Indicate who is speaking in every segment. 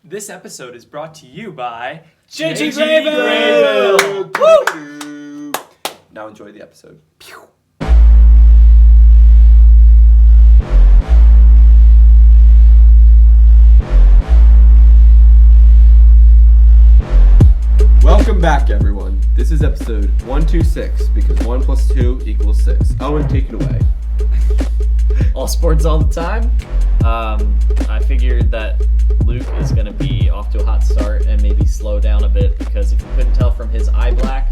Speaker 1: This episode is brought to you by
Speaker 2: JG
Speaker 1: Graybill!
Speaker 2: Woo! Now enjoy the episode. Welcome back, everyone. This is episode 126 because 1 plus 2 equals 6. Owen, take it away.
Speaker 3: All sports all the time. I figured that Luke is going to be off to a hot start and maybe slow down a bit because if you couldn't tell from his eye black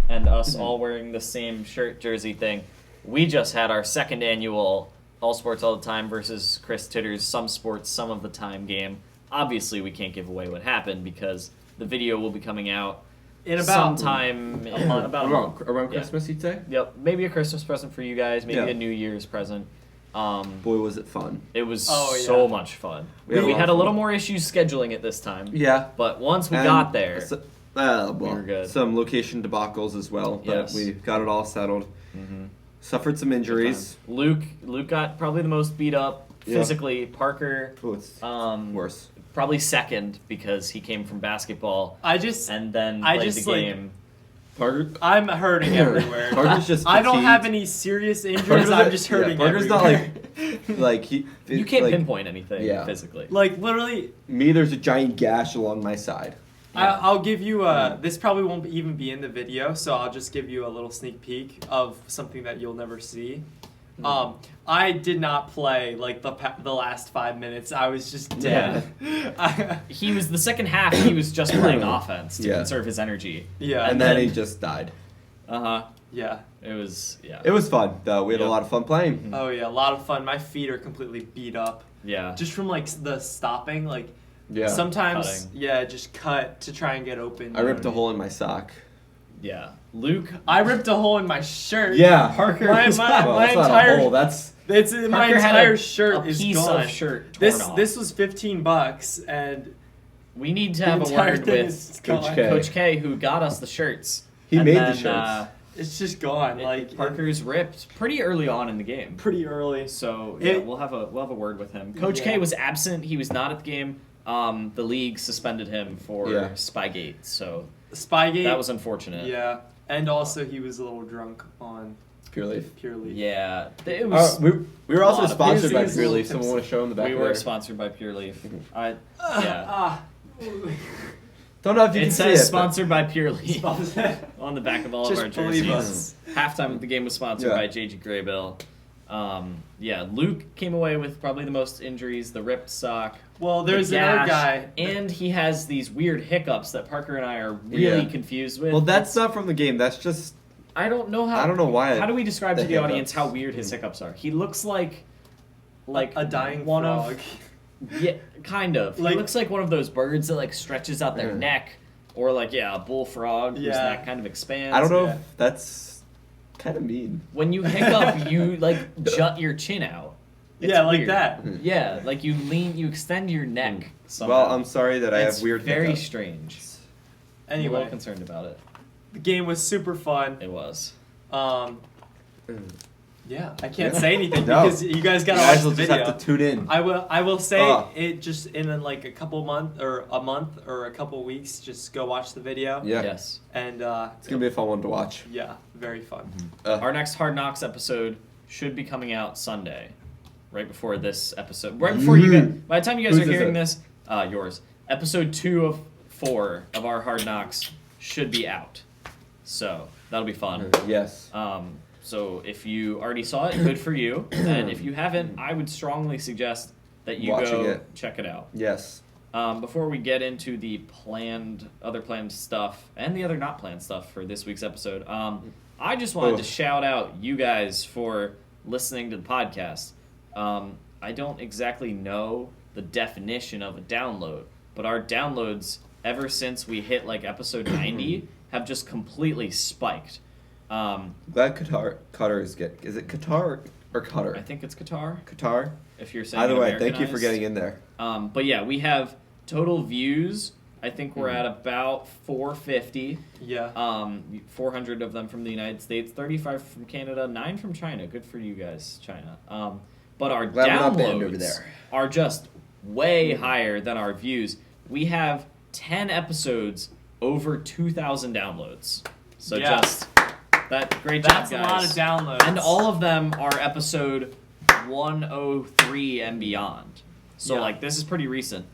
Speaker 3: and us all wearing the same shirt jersey thing, we just had our second annual All Sports All the Time versus Chris Titter's Some Sports Some of the Time game. Obviously, we can't give away what happened because the video will be coming out
Speaker 1: in about
Speaker 3: sometime about a month.
Speaker 2: Around Christmas, you'd say?
Speaker 3: Yep, maybe a Christmas present for you guys, maybe
Speaker 2: Yeah.
Speaker 3: a New Year's present.
Speaker 2: Boy, was it fun.
Speaker 3: It was
Speaker 1: yeah.
Speaker 3: much fun.
Speaker 2: We
Speaker 3: We had a little more issues scheduling it this time.
Speaker 2: Yeah.
Speaker 3: But once we got there,
Speaker 2: we
Speaker 3: were good.
Speaker 2: Some location debacles as well, but
Speaker 3: Yes.
Speaker 2: we got it all settled.
Speaker 3: Mm-hmm.
Speaker 2: Suffered some injuries.
Speaker 3: Luke got probably the most beat up
Speaker 2: Yeah.
Speaker 3: physically. Parker,
Speaker 2: Oh, it's worse.
Speaker 3: probably second because he came from basketball
Speaker 1: I just
Speaker 3: and then
Speaker 1: I
Speaker 3: played
Speaker 1: just,
Speaker 3: the
Speaker 1: like,
Speaker 3: game.
Speaker 2: Parker.
Speaker 1: I'm hurting everywhere.
Speaker 2: Parker's just
Speaker 1: I don't
Speaker 2: fatigued.
Speaker 1: have any serious injuries. I'm just hurting
Speaker 2: Parker's
Speaker 1: everywhere.
Speaker 2: not like he.
Speaker 3: You can't
Speaker 2: like,
Speaker 3: pinpoint anything
Speaker 2: yeah.
Speaker 3: physically.
Speaker 1: like literally.
Speaker 2: Me, there's a giant gash along my side.
Speaker 3: Yeah.
Speaker 1: I'll give you this probably won't even be in the video, so I'll just give you a little sneak peek of something that you'll never see. I did not play like the last 5 minutes. I was just dead.
Speaker 3: He was the second half. He was just playing offense to
Speaker 2: Yeah.
Speaker 3: conserve his energy.
Speaker 1: Yeah,
Speaker 2: And then he just died.
Speaker 1: yeah.
Speaker 3: It was
Speaker 2: It was fun though. We had a
Speaker 3: Yep.
Speaker 2: lot of fun playing.
Speaker 1: Oh yeah, a lot of fun. My feet are completely beat up
Speaker 3: yeah.
Speaker 1: just from like the stopping. Like
Speaker 2: Yeah.
Speaker 1: sometimes,
Speaker 3: Cutting.
Speaker 1: yeah, just cut to try and get open.
Speaker 2: I ripped a hole in my sock.
Speaker 3: Yeah. Luke.
Speaker 1: I ripped a hole in my shirt.
Speaker 2: Yeah.
Speaker 3: Parker.
Speaker 1: My
Speaker 3: was-
Speaker 1: my
Speaker 2: Well, that's not
Speaker 1: entire
Speaker 2: a hole. That's
Speaker 1: it's my
Speaker 3: Parker had
Speaker 1: entire
Speaker 3: a
Speaker 1: shirt is
Speaker 3: piece
Speaker 1: gone.
Speaker 3: of shirt torn off.
Speaker 1: This was $15 and
Speaker 3: We need to
Speaker 1: the
Speaker 3: have a
Speaker 1: entire
Speaker 3: word
Speaker 1: thing
Speaker 3: with
Speaker 1: is
Speaker 2: Coach
Speaker 1: gone.
Speaker 2: K.
Speaker 3: Coach K, who got us the shirts.
Speaker 2: he
Speaker 3: And
Speaker 2: made
Speaker 3: then,
Speaker 2: the shirts.
Speaker 1: It's just gone. Like
Speaker 3: Parker's ripped pretty early on in the game.
Speaker 1: pretty early.
Speaker 3: So
Speaker 1: It-
Speaker 3: we'll have a word with him. Coach K
Speaker 1: Yeah.
Speaker 3: was absent. He was not at the game. The league suspended him for
Speaker 2: Yeah.
Speaker 3: Spygate. So
Speaker 1: Spygate.
Speaker 3: that was unfortunate.
Speaker 1: yeah, and also he was a little drunk on
Speaker 2: Pure Leaf.
Speaker 1: Pure Leaf.
Speaker 3: Yeah. It was.
Speaker 2: We were also
Speaker 3: lot of
Speaker 2: sponsored by
Speaker 1: things.
Speaker 2: Pure Leaf. Someone want to show in the back
Speaker 3: We
Speaker 2: of
Speaker 3: were
Speaker 2: there?
Speaker 3: sponsored by Pure Leaf. Yeah.
Speaker 2: Don't know if you
Speaker 3: It
Speaker 2: can see
Speaker 3: says
Speaker 2: it.
Speaker 3: sponsored by Pure Leaf
Speaker 1: Sponsored.
Speaker 3: on the back of all
Speaker 1: Just
Speaker 3: of our
Speaker 1: believe
Speaker 3: jerseys. Halftime of the game was sponsored
Speaker 2: Yeah.
Speaker 3: by JG Graybill. Yeah, Luke came away with probably the most injuries, the ripped sock.
Speaker 1: Well,
Speaker 3: the
Speaker 1: there's another
Speaker 3: gash,
Speaker 1: guy.
Speaker 3: and he has these weird hiccups that Parker and I are really
Speaker 2: Yeah.
Speaker 3: confused with.
Speaker 2: Well, that's not from the game. That's just.
Speaker 3: I don't know how.
Speaker 2: I don't know why.
Speaker 3: How do we describe
Speaker 2: the
Speaker 3: to the audience
Speaker 2: hiccups.
Speaker 3: how weird his hiccups are? He looks like
Speaker 1: A dying
Speaker 3: one
Speaker 1: frog.
Speaker 3: of yeah, kind of.
Speaker 1: Like-
Speaker 3: He looks like one of those birds that like stretches out their
Speaker 2: Yeah.
Speaker 3: neck, or like a bullfrog whose
Speaker 1: Yeah.
Speaker 3: neck kind of expands.
Speaker 2: I don't know
Speaker 1: Yeah.
Speaker 2: if that's kind of mean.
Speaker 3: When you hiccup, you like jut your chin out. It's
Speaker 1: Yeah, like
Speaker 3: weird.
Speaker 1: that.
Speaker 3: Yeah, like you extend your neck. Somehow.
Speaker 2: Well, I'm sorry that I
Speaker 3: It's
Speaker 2: have weird
Speaker 3: very
Speaker 2: hiccups.
Speaker 3: strange. I'm a little
Speaker 1: Anyway,
Speaker 3: concerned about it.
Speaker 1: the game was super fun.
Speaker 3: It was.
Speaker 1: Yeah, I can't say anything
Speaker 2: No.
Speaker 1: because you guys gotta
Speaker 2: You
Speaker 1: watch
Speaker 2: guys
Speaker 1: the
Speaker 2: will just
Speaker 1: video.
Speaker 2: have to tune in.
Speaker 1: I will say
Speaker 2: Ah.
Speaker 1: it just in like a month or a couple weeks. Just go watch the video.
Speaker 2: Yeah.
Speaker 3: Yes.
Speaker 1: And
Speaker 2: It's gonna be a fun one to watch.
Speaker 1: yeah, very fun.
Speaker 3: Our next Hard Knocks episode should be coming out Sunday, right before this episode. Right before you guys. By the time you guys
Speaker 2: Whose
Speaker 3: are
Speaker 2: is
Speaker 3: hearing
Speaker 2: it?
Speaker 3: this, yours. Episode 2 of 4 of our Hard Knocks should be out. So that'll be fun.
Speaker 2: Yes.
Speaker 3: So if you already saw it, good for you. And if you haven't, I would strongly suggest that you
Speaker 2: Watching
Speaker 3: go
Speaker 2: it.
Speaker 3: check it out.
Speaker 2: Yes.
Speaker 3: Before we get into the other planned stuff and the other not planned stuff for this week's episode, I just wanted to shout out you guys for listening to the podcast. I don't exactly know the definition of a download, but our downloads ever since we hit like episode 90 have just completely spiked.
Speaker 2: Glad Qatar is good. Is it Qatar or Qatar?
Speaker 3: I think it's Qatar.
Speaker 2: Qatar.
Speaker 3: If you're saying
Speaker 2: Either
Speaker 3: it
Speaker 2: way, thank you for
Speaker 3: Americanized.
Speaker 2: getting in there.
Speaker 3: But yeah, we have total views. I think we're at about 450.
Speaker 1: Yeah.
Speaker 3: 400 of them from the United States, 35 from Canada, 9 from China. Good for you guys, China. But our
Speaker 2: Glad we're not banned over
Speaker 3: downloads
Speaker 2: there.
Speaker 3: are just way higher than our views. we have 10 episodes over 2,000 downloads. So
Speaker 1: Yeah.
Speaker 3: just that great
Speaker 1: That's
Speaker 3: job,
Speaker 1: a lot
Speaker 3: guys.
Speaker 1: of downloads.
Speaker 3: And all of them are episode 103 and beyond. So
Speaker 1: Yeah.
Speaker 3: like this is pretty recent.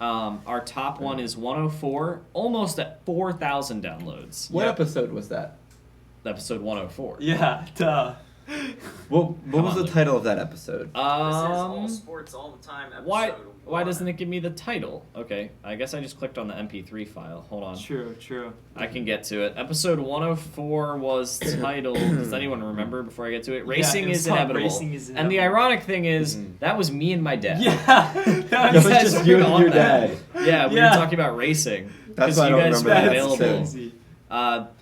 Speaker 3: Our top one is 104, almost at 4,000 downloads.
Speaker 2: What
Speaker 1: Yep.
Speaker 2: episode was that?
Speaker 3: Episode 104.
Speaker 1: Yeah, duh.
Speaker 2: What was
Speaker 3: on,
Speaker 2: the
Speaker 3: Luke.
Speaker 2: title of that episode?
Speaker 3: Sports
Speaker 4: all the time.
Speaker 3: why doesn't it give me the title? Okay, I guess I just clicked on the MP3 file. Hold on.
Speaker 1: True.
Speaker 3: I can get to it. Episode 104 was titled, does anyone remember before I get to it? Racing
Speaker 1: it was
Speaker 3: is
Speaker 1: called
Speaker 3: Inevitable.
Speaker 1: Racing is
Speaker 3: And the
Speaker 1: Inevitable.
Speaker 3: ironic thing is, that was me and my dad.
Speaker 1: Yeah.
Speaker 2: That
Speaker 1: That
Speaker 2: was
Speaker 3: guys
Speaker 2: just
Speaker 3: were
Speaker 2: you and
Speaker 3: on
Speaker 2: your
Speaker 3: that.
Speaker 2: dad.
Speaker 3: Yeah, we
Speaker 1: Yeah.
Speaker 3: were talking about racing.
Speaker 2: That's
Speaker 3: 'cause
Speaker 2: why I
Speaker 3: you
Speaker 2: don't
Speaker 3: guys
Speaker 2: remember
Speaker 3: were
Speaker 2: that.
Speaker 1: That's
Speaker 3: available.
Speaker 1: crazy.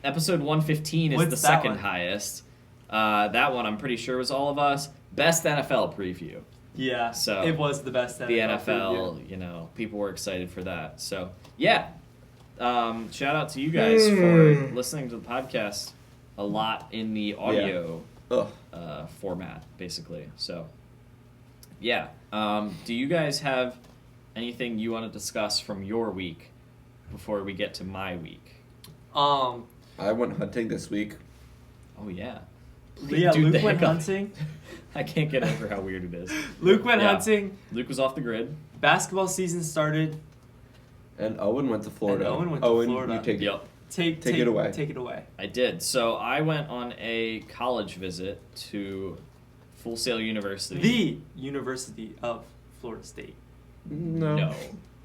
Speaker 3: Episode 115 is
Speaker 1: What's
Speaker 3: the
Speaker 1: that
Speaker 3: second
Speaker 1: one?
Speaker 3: highest. That one I'm pretty sure was all of us. Best NFL preview.
Speaker 1: Yeah.
Speaker 3: So,
Speaker 1: it was the best
Speaker 3: The NFL,
Speaker 1: preview.
Speaker 3: people were excited for that. So, yeah. Shout out to you guys for listening to the podcast a lot in the audio
Speaker 2: Ugh.
Speaker 3: format, basically. So, yeah. Do you guys have anything you want to discuss from your week before we get to my week?
Speaker 2: I went hunting this week.
Speaker 3: Oh, yeah.
Speaker 1: Yeah,
Speaker 3: Dude,
Speaker 1: Luke
Speaker 3: the
Speaker 1: went
Speaker 3: hiccup.
Speaker 1: hunting.
Speaker 3: I can't get over how weird it is.
Speaker 1: Luke went
Speaker 3: Yeah.
Speaker 1: hunting.
Speaker 3: Luke was off the grid.
Speaker 1: Basketball season started.
Speaker 2: And Owen went to Florida.
Speaker 1: And Owen went to Florida.
Speaker 2: you take it.
Speaker 3: Yep.
Speaker 1: Take
Speaker 2: it away.
Speaker 1: Take it away.
Speaker 3: I did. So I went on a college visit to Full Sail University.
Speaker 1: The University of Florida State.
Speaker 2: No.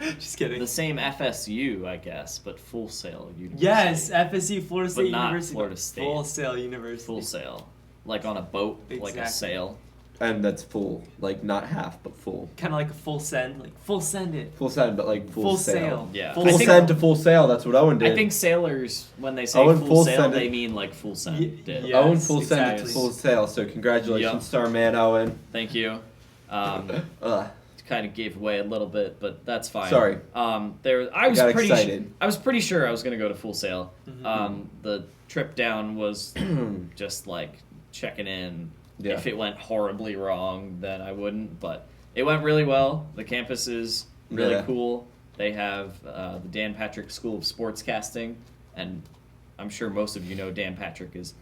Speaker 1: Just kidding.
Speaker 3: The same FSU, I guess, but Full Sail University.
Speaker 1: Yes, FSU, Florida State
Speaker 3: not
Speaker 1: University.
Speaker 3: Florida State.
Speaker 1: Full Sail University.
Speaker 3: Full Sail. Like on a boat, like a
Speaker 1: Exactly.
Speaker 3: sail.
Speaker 2: And that's full. Like, not half, but full.
Speaker 1: Kind of like a full send. Like, full send it.
Speaker 2: Full send, but like full,
Speaker 1: Full
Speaker 2: sail.
Speaker 1: sail.
Speaker 3: Yeah.
Speaker 1: Full
Speaker 3: I
Speaker 2: Full
Speaker 3: think-
Speaker 2: send to full sail, that's what Owen did.
Speaker 3: I think sailors, when they say
Speaker 2: Owen
Speaker 3: full,
Speaker 2: full
Speaker 3: sail,
Speaker 2: send
Speaker 3: they
Speaker 2: it.
Speaker 3: mean like full send. did.
Speaker 1: yeah.
Speaker 2: Owen
Speaker 1: Yes,
Speaker 2: full send to
Speaker 1: exactly.
Speaker 2: full sail, so congratulations
Speaker 3: Yep.
Speaker 2: to our man Owen.
Speaker 3: Thank you.
Speaker 2: Ugh.
Speaker 3: Kind of gave away a little bit, but that's fine.
Speaker 2: Sorry.
Speaker 3: I was
Speaker 2: got
Speaker 3: pretty.
Speaker 2: excited.
Speaker 3: I was pretty sure I was gonna go to Full Sail.
Speaker 1: Mhm.
Speaker 3: The trip down was just like checking in.
Speaker 2: Yeah.
Speaker 3: If it went horribly wrong, then I wouldn't. But it went really well. The campus is really
Speaker 2: Yeah.
Speaker 3: cool. They have the Dan Patrick School of Sportscasting, and I'm sure most of you know Dan Patrick is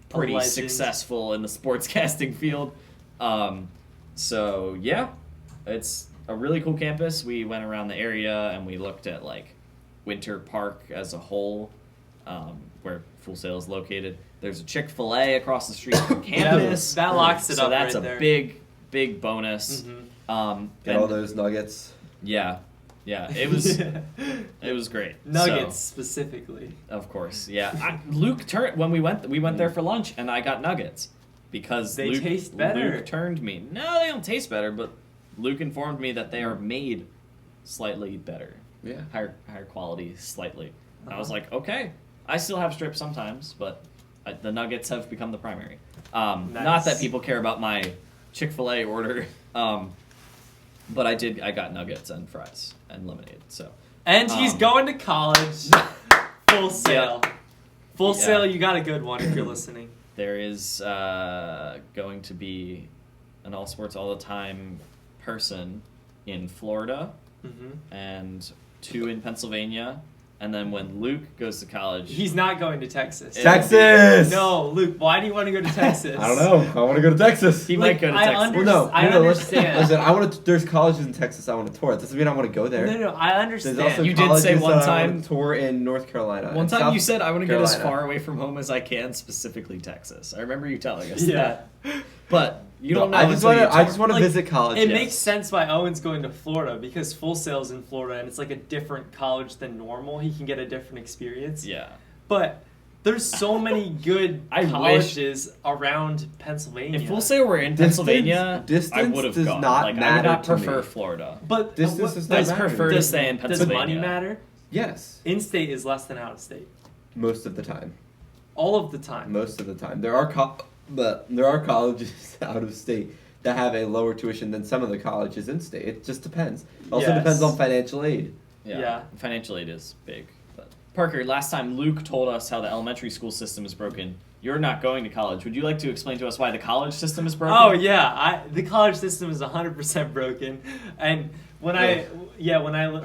Speaker 3: pretty
Speaker 1: legend.
Speaker 3: successful in the sportscasting field. So yeah, it's a really cool campus. We went around the area and we looked at like Winter Park as a whole, where Full Sail is located. There's a Chick-fil-A across the street from campus.
Speaker 1: That locks it
Speaker 3: so
Speaker 1: up
Speaker 3: that's
Speaker 1: right
Speaker 3: a
Speaker 1: there.
Speaker 3: big bonus.
Speaker 1: Mhm.
Speaker 2: Get
Speaker 3: And-
Speaker 2: all those nuggets.
Speaker 3: yeah, it was great.
Speaker 1: Nuggets
Speaker 3: So,
Speaker 1: specifically.
Speaker 3: of course, yeah. Luke turned when we went there for lunch, and I got nuggets because
Speaker 1: They
Speaker 3: Luke,
Speaker 1: taste better.
Speaker 3: Luke turned me. No, they don't taste better, but Luke informed me that they are made slightly better,
Speaker 2: Yeah.
Speaker 3: higher quality, slightly. And I was
Speaker 1: Uh-huh.
Speaker 3: like, okay. I still have strips sometimes, but the nuggets have become the primary. Not
Speaker 1: Nice.
Speaker 3: that people care about my Chick-fil-A order, but I got nuggets and fries and lemonade. So.
Speaker 1: And he's going to college. Full Sail. Full
Speaker 3: Yeah.
Speaker 1: Sail, you got a good one if you're listening.
Speaker 3: There is going to be an All Sports All the Time person in Florida
Speaker 1: Mm-hmm.
Speaker 3: and 2 in Pennsylvania. And then when Luke goes to college,
Speaker 1: He's not going to Texas.
Speaker 3: It'll be-
Speaker 2: Texas!
Speaker 1: No, Luke, why do you want to go to Texas?
Speaker 2: I don't know. I want to go to Texas.
Speaker 3: he
Speaker 1: Like,
Speaker 3: might go to
Speaker 1: I
Speaker 3: Texas.
Speaker 1: under-
Speaker 2: Well, no,
Speaker 1: I
Speaker 2: no,
Speaker 1: understand.
Speaker 2: Listen, I want to. There's colleges in Texas I want to tour. It doesn't mean I want to go there.
Speaker 1: No, I
Speaker 2: There's
Speaker 1: understand.
Speaker 2: also
Speaker 3: You did
Speaker 2: colleges
Speaker 3: say one
Speaker 2: that I
Speaker 3: time-
Speaker 2: want to tour in North Carolina.
Speaker 3: One
Speaker 2: and
Speaker 3: time
Speaker 2: South
Speaker 3: you said, I want to get as
Speaker 2: Carolina.
Speaker 3: far away from home as I can, specifically Texas. I remember you telling us
Speaker 1: Yeah.
Speaker 3: that. But you
Speaker 2: No,
Speaker 3: don't know
Speaker 2: I just
Speaker 3: until you
Speaker 2: want to. I
Speaker 3: tour.
Speaker 2: just want to
Speaker 1: Like,
Speaker 2: visit college.
Speaker 1: It
Speaker 3: Yes.
Speaker 1: makes sense why Owen's going to Florida because Full Sail's in Florida and it's like a different college than normal. He can get a different experience.
Speaker 3: Yeah.
Speaker 1: But there's so many good
Speaker 3: I wish-
Speaker 1: colleges around Pennsylvania.
Speaker 3: If Full Sail were in
Speaker 2: Distance-
Speaker 3: Pennsylvania, I
Speaker 2: distance
Speaker 3: would have
Speaker 2: does
Speaker 3: gone.
Speaker 2: not
Speaker 3: like, I would
Speaker 2: matter
Speaker 3: not
Speaker 2: to
Speaker 3: prefer
Speaker 2: me.
Speaker 3: Florida.
Speaker 1: But
Speaker 2: Distance
Speaker 1: what-
Speaker 2: does not
Speaker 3: I'd
Speaker 2: matter.
Speaker 3: prefer to
Speaker 1: does,
Speaker 3: stay in
Speaker 1: does money
Speaker 3: Pennsylvania.
Speaker 1: matter?
Speaker 2: Yes,
Speaker 1: In-state is less than out-of-state.
Speaker 2: most of the time.
Speaker 1: All of the time.
Speaker 2: Most of the time, there are colleges out of state that have a lower tuition than some of the colleges in state. It just depends. Also
Speaker 1: Yes.
Speaker 2: depends on financial aid.
Speaker 1: Yeah.
Speaker 3: Financial aid is big. But Parker, last time Luke told us how the elementary school system is broken. You're not going to college. Would you like to explain to us why the college system is broken?
Speaker 1: Oh yeah, the college system is 100% broken, and when I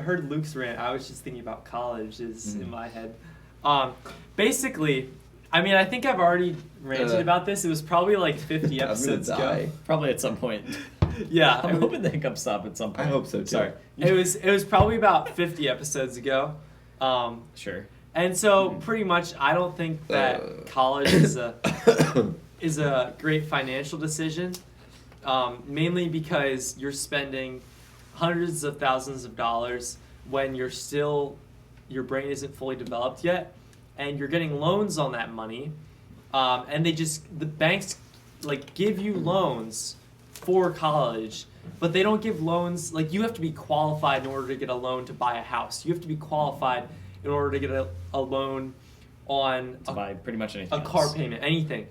Speaker 1: heard Luke's rant, I was just thinking about colleges in my head. Basically, I mean, I think I've already ranted about this. It was probably like 50 episodes ago.
Speaker 3: Probably at some point.
Speaker 1: Yeah,
Speaker 3: I'm hoping they come stop at some point.
Speaker 2: I hope so too.
Speaker 3: Sorry.
Speaker 1: It was probably about 50 episodes ago.
Speaker 3: Sure.
Speaker 1: And so pretty much, I don't think that college is a great financial decision. Mainly because you're spending hundreds of thousands of dollars when your brain isn't fully developed yet, and you're getting loans on that money, and the banks like give you loans for college, but they don't give loans, like you have to be qualified in order to get a loan to buy a house. You have to be qualified in order to get a loan on
Speaker 3: To buy pretty much anything
Speaker 1: a car
Speaker 3: else.
Speaker 1: payment, anything.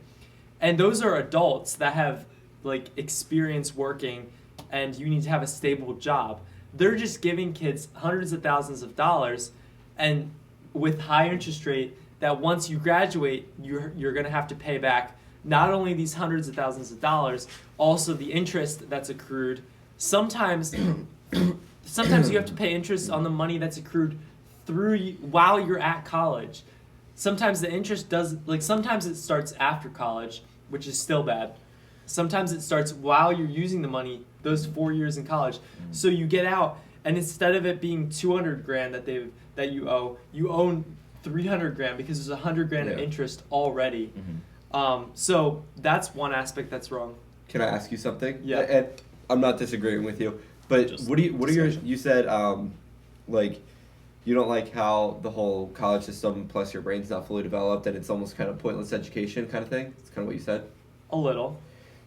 Speaker 1: And those are adults that have like experience working, and you need to have a stable job. They're just giving kids hundreds of thousands of dollars, and with high interest rate, that once you graduate, you're going to have to pay back not only these hundreds of thousands of dollars, also the interest that's accrued. Sometimes you have to pay interest on the money that's accrued while you're at college. Sometimes the interest sometimes it starts after college, which is still bad. Sometimes it starts while you're using the money, those 4 years in college. So you get out, and instead of it being $200,000 that you own $300,000 because there's $100,000 of interest already. So that's one aspect that's wrong.
Speaker 2: Can I ask you something?
Speaker 1: Yeah.
Speaker 2: And I'm not disagreeing with you, but
Speaker 3: Just
Speaker 2: what are your?
Speaker 3: discussion.
Speaker 2: You said like you don't like how the whole college system plus your brain's not fully developed and it's almost kind of pointless education kind of thing. That's kind of what you said.
Speaker 1: A little.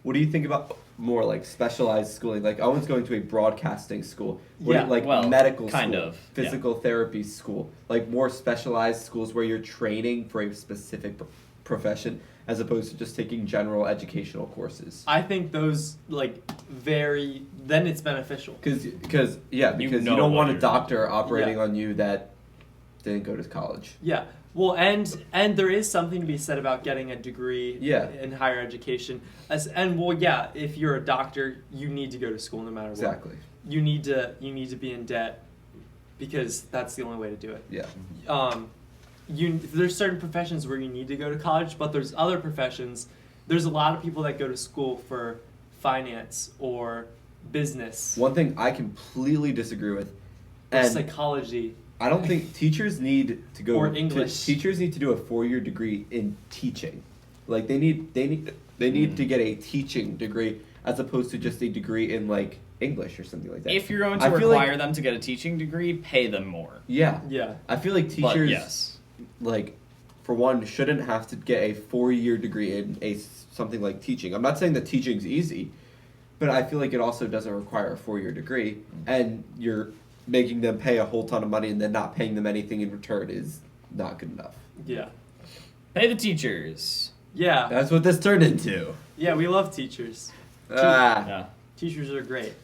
Speaker 2: What do you think about more like specialized schooling? Like Owen's going to a broadcasting school.
Speaker 1: Yeah,
Speaker 2: Medical
Speaker 3: kind
Speaker 2: school,
Speaker 3: of,
Speaker 2: physical therapy school, like more specialized schools where you're training for a specific profession as opposed to just taking general educational courses.
Speaker 1: I think those then it's beneficial.
Speaker 2: Because you
Speaker 3: know
Speaker 2: don't
Speaker 3: what
Speaker 2: want a
Speaker 3: you're
Speaker 2: doctor operating on you that didn't go to college.
Speaker 1: Yeah. Well, and there is something to be said about getting a degree in higher education. If you're a doctor, you need to go to school no matter what.
Speaker 2: Exactly.
Speaker 1: You need to be in debt because that's the only way to do it.
Speaker 2: Yeah.
Speaker 1: There's certain professions where you need to go to college, but there's other professions. There's a lot of people that go to school for finance or business
Speaker 2: One thing I completely disagree with,
Speaker 1: or
Speaker 2: and
Speaker 1: psychology.
Speaker 2: I don't think teachers need to go
Speaker 1: Or English.
Speaker 2: Teachers need to do a 4-year degree in teaching. Like they need to get a teaching degree as opposed to just a degree in like English or something like that.
Speaker 3: If you're going to
Speaker 2: I feel
Speaker 3: require
Speaker 2: like-
Speaker 3: them to get a teaching degree, pay them more.
Speaker 2: Yeah.
Speaker 1: Yeah.
Speaker 2: I feel like
Speaker 3: But
Speaker 2: teachers
Speaker 3: yes.
Speaker 2: like for one shouldn't have to get a 4-year degree in something like teaching. I'm not saying that teaching's easy, but I feel like it also doesn't require a 4-year degree, and you're making them pay a whole ton of money and then not paying them anything in return is not good enough.
Speaker 1: Yeah.
Speaker 3: Pay the teachers.
Speaker 1: Yeah.
Speaker 2: That's what this turned into.
Speaker 1: Yeah, we love teachers.
Speaker 3: Yeah.
Speaker 1: Teachers are great.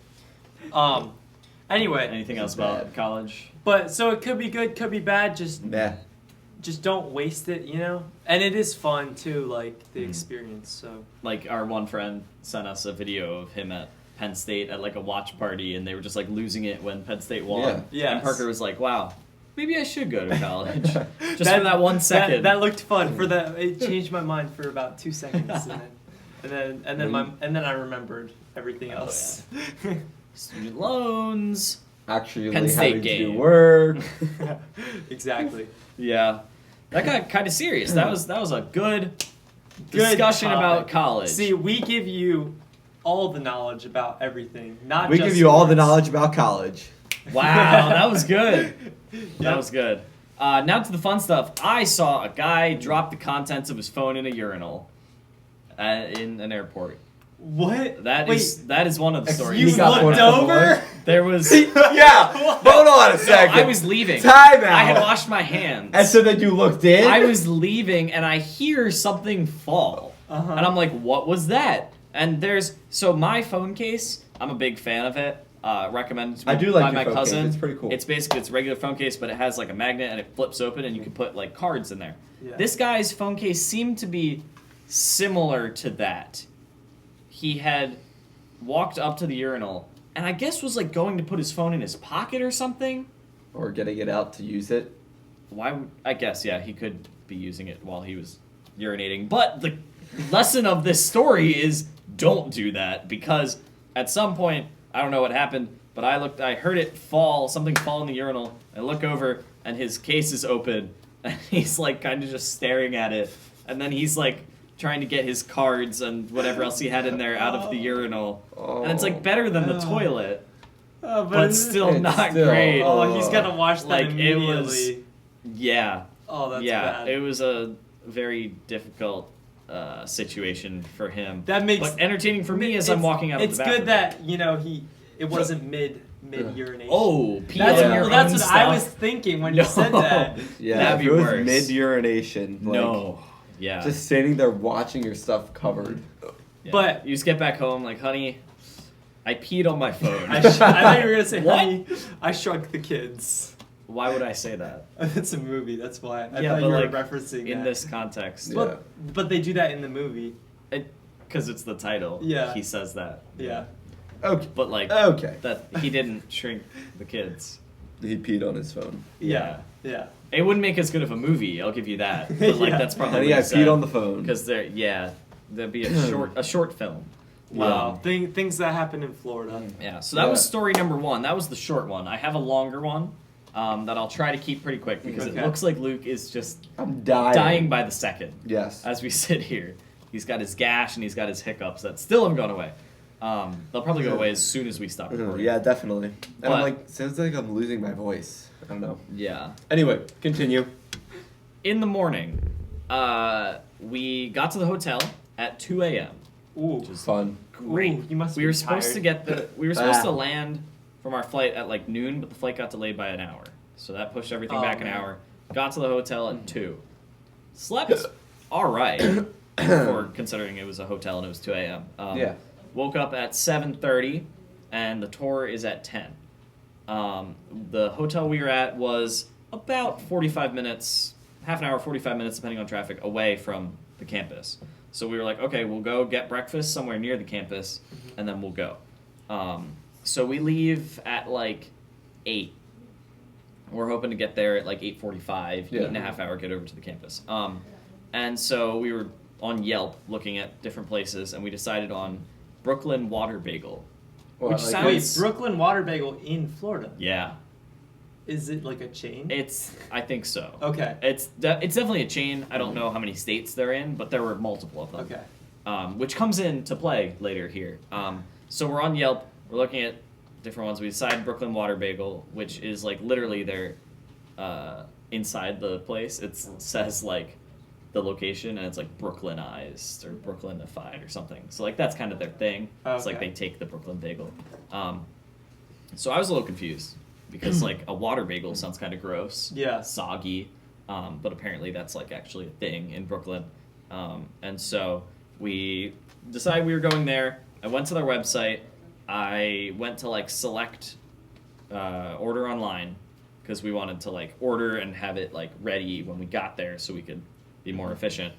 Speaker 1: Anyway,
Speaker 3: Anything else
Speaker 2: It's
Speaker 3: about
Speaker 2: bad.
Speaker 3: college?
Speaker 1: but so it could be good, could be bad. Just don't waste it, you know. And it is fun too, like the experience. So
Speaker 3: Like our one friend sent us a video of him at Penn State at like a watch party, and they were just like losing it when Penn State won.
Speaker 2: Yeah.
Speaker 1: Yes.
Speaker 3: And Parker was like, "Wow, maybe I should go to college." Just for that 1 second.
Speaker 1: That looked fun. It changed my mind for about 2 seconds, and then I remembered everything else.
Speaker 3: Student loans.
Speaker 2: Actually
Speaker 3: Penn State
Speaker 2: having to
Speaker 3: game.
Speaker 2: do work.
Speaker 1: Exactly.
Speaker 3: Yeah, that got kind of serious. That was a good discussion
Speaker 1: topic.
Speaker 3: about college.
Speaker 1: See, we give you all the knowledge about everything, not
Speaker 2: We
Speaker 1: just
Speaker 2: give you all the
Speaker 1: sports.
Speaker 2: knowledge about college.
Speaker 3: Wow, that was good.
Speaker 1: Yep.
Speaker 3: That was good. Now to the fun stuff. I saw a guy drop the contents of his phone in a urinal in an airport.
Speaker 1: What?
Speaker 3: That is one of the stories.
Speaker 1: You
Speaker 2: He got
Speaker 1: looked
Speaker 2: one of the
Speaker 1: over?
Speaker 2: ones.
Speaker 3: There was.
Speaker 2: Yeah. Hold on a second.
Speaker 3: I was leaving.
Speaker 2: Time out.
Speaker 3: I had washed my hands.
Speaker 2: And so then you looked in.
Speaker 3: I was leaving, and I hear something fall,
Speaker 1: Uh-huh.
Speaker 3: and I'm like, "What was that?" And my phone case. I'm a big fan of it. Recommended to me
Speaker 2: I do like
Speaker 3: by
Speaker 2: your
Speaker 3: my
Speaker 2: phone
Speaker 3: cousin.
Speaker 2: case. It's pretty cool.
Speaker 3: It's basically a regular phone case, but it has like a magnet, and it flips open, and you can put like cards in there.
Speaker 1: Yeah.
Speaker 3: This guy's phone case seemed to be similar to that. He had walked up to the urinal, and I guess was like going to put his phone in his pocket or something.
Speaker 2: Or getting it out to use it.
Speaker 3: Why would, I guess, yeah, he could be using it while he was urinating. But the lesson of this story is don't do that, because at some point, I don't know what happened, but I heard it fall, something fall in the urinal. I look over, and his case is open, and he's like kind of just staring at it. And then he's like trying to get his cards and whatever else he had in there out of the urinal. And it's like better than the toilet.
Speaker 1: Oh,
Speaker 3: But still not
Speaker 2: still-
Speaker 3: great.
Speaker 1: Oh, he's got to wash that
Speaker 3: Like, it
Speaker 1: immediately.
Speaker 3: was- Yeah.
Speaker 1: Oh, that's
Speaker 3: yeah,
Speaker 1: bad.
Speaker 3: it was a very difficult situation for him.
Speaker 1: That makes
Speaker 3: but entertaining for me as I'm walking out of
Speaker 1: It's
Speaker 3: the bathroom.
Speaker 1: good that it wasn't mid urination.
Speaker 3: Oh, pee
Speaker 1: that's
Speaker 3: on your
Speaker 1: that's
Speaker 3: own
Speaker 1: what I was
Speaker 3: stuff.
Speaker 1: thinking when you said that.
Speaker 2: Yeah,
Speaker 3: That'd
Speaker 2: if
Speaker 3: be
Speaker 2: it was
Speaker 3: worse.
Speaker 2: mid-urination. Like,
Speaker 3: No. Yeah.
Speaker 2: Just standing there watching your stuff covered.
Speaker 3: Yeah.
Speaker 1: But-
Speaker 3: you just get back home like, honey, I peed on my phone.
Speaker 1: I thought you were gonna say,
Speaker 3: What?
Speaker 1: honey, I shrunk the kids.
Speaker 3: Why would I say that?
Speaker 1: It's a movie. That's why. I
Speaker 3: Yeah,
Speaker 1: thought
Speaker 3: but
Speaker 1: you were
Speaker 3: like,
Speaker 1: referencing
Speaker 3: in
Speaker 1: that.
Speaker 3: this context.
Speaker 2: Yeah.
Speaker 1: But they do that in the movie.
Speaker 3: Because it's the title.
Speaker 1: Yeah.
Speaker 3: He says that.
Speaker 1: Yeah.
Speaker 2: Okay.
Speaker 3: But like,
Speaker 2: Okay.
Speaker 3: that he didn't shrink the kids.
Speaker 2: He peed on his phone.
Speaker 1: Yeah. Yeah.
Speaker 3: It wouldn't make as good of a movie, I'll give you that. But like
Speaker 1: Yeah.
Speaker 3: that's probably
Speaker 2: And
Speaker 3: what
Speaker 2: yeah,
Speaker 3: he said.
Speaker 2: peed on the phone.
Speaker 3: Because there'd be a short film.
Speaker 1: Wow. Things that happen in Florida.
Speaker 3: Yeah, so that
Speaker 2: Yeah.
Speaker 3: was story number 1. That was the short one. I have a longer one that I'll try to keep pretty quick because
Speaker 1: Okay.
Speaker 3: it looks like Luke is just
Speaker 2: I'm dying.
Speaker 3: dying by the second
Speaker 2: Yes.
Speaker 3: as we sit here. He's got his gash and he's got his hiccups that still haven't gone away. They'll probably go away as soon as we stop recording.
Speaker 2: Yeah, definitely. And
Speaker 3: But-
Speaker 2: I'm like, sounds like I'm losing my voice. I don't know.
Speaker 3: Yeah.
Speaker 2: Anyway, continue.
Speaker 3: In the morning, we got to the hotel at 2 a.m.
Speaker 1: Ooh.
Speaker 2: Just fun.
Speaker 3: Great.
Speaker 1: Ooh, you must
Speaker 3: we
Speaker 1: be
Speaker 3: were supposed
Speaker 1: tired.
Speaker 3: to get we were supposed to
Speaker 2: Ah.
Speaker 3: land from our flight at like noon, but the flight got delayed by an hour. So that pushed everything
Speaker 1: Oh,
Speaker 3: back an
Speaker 1: man.
Speaker 3: hour. Got to the hotel at 2. Slept all right for considering it was a hotel and it was 2 a.m.
Speaker 2: Yeah.
Speaker 3: Woke up at 7:30 and the tour is at 10. The hotel we were at was about 45 minutes, half an hour, 45 minutes, depending on traffic, away from the campus. So we were like, okay, we'll go get breakfast somewhere near the campus, and then we'll go. So we leave at like 8. We're hoping to get there at like 8:45,
Speaker 2: Yeah.
Speaker 3: 8.5 hour get over to the campus. And so we were on Yelp looking at different places, and we decided on Brooklyn Water Bagel.
Speaker 2: Well,
Speaker 3: Which
Speaker 2: like,
Speaker 3: sounds-
Speaker 1: Wait, Brooklyn Water Bagel in Florida.
Speaker 3: Yeah,
Speaker 1: Is it like a chain?
Speaker 3: I think so.
Speaker 1: Okay.
Speaker 3: It's definitely a chain. I don't know how many states they're in, but there were multiple of them.
Speaker 1: Okay.
Speaker 3: Which comes into play later here. So we're on Yelp. We're looking at different ones. We decided Brooklyn Water Bagel, which is like literally their inside the place. It says like the location, and it's like Brooklynized or Brooklynified or something. So like that's kind of their thing. It's like
Speaker 1: Okay.
Speaker 3: they take the Brooklyn Bagel. So I was a little confused because like a water bagel sounds kind of gross.
Speaker 1: Yeah.
Speaker 3: Soggy. But apparently that's like actually a thing in Brooklyn. And so we decided we were going there. I went to their website. I went to like select order online because we wanted to like order and have it like ready when we got there so we could be more efficient.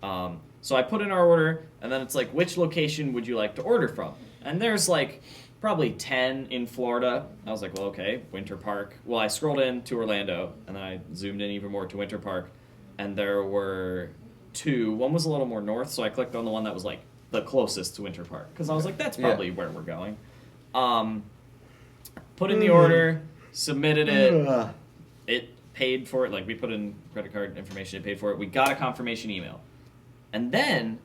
Speaker 3: So I put in our order, and then it's like, which location would you like to order from? And there's like probably 10 in Florida. I was like, well, okay, Winter Park. Well, I scrolled in to Orlando, and then I zoomed in even more to Winter Park, and there were 2. One was a little more north, so I clicked on the one that was like the closest to Winter Park because I was like, that's probably where we're going. Put in the order, submitted it. It paid for it. Like we put in credit card information, it paid for it. We got a confirmation email, and then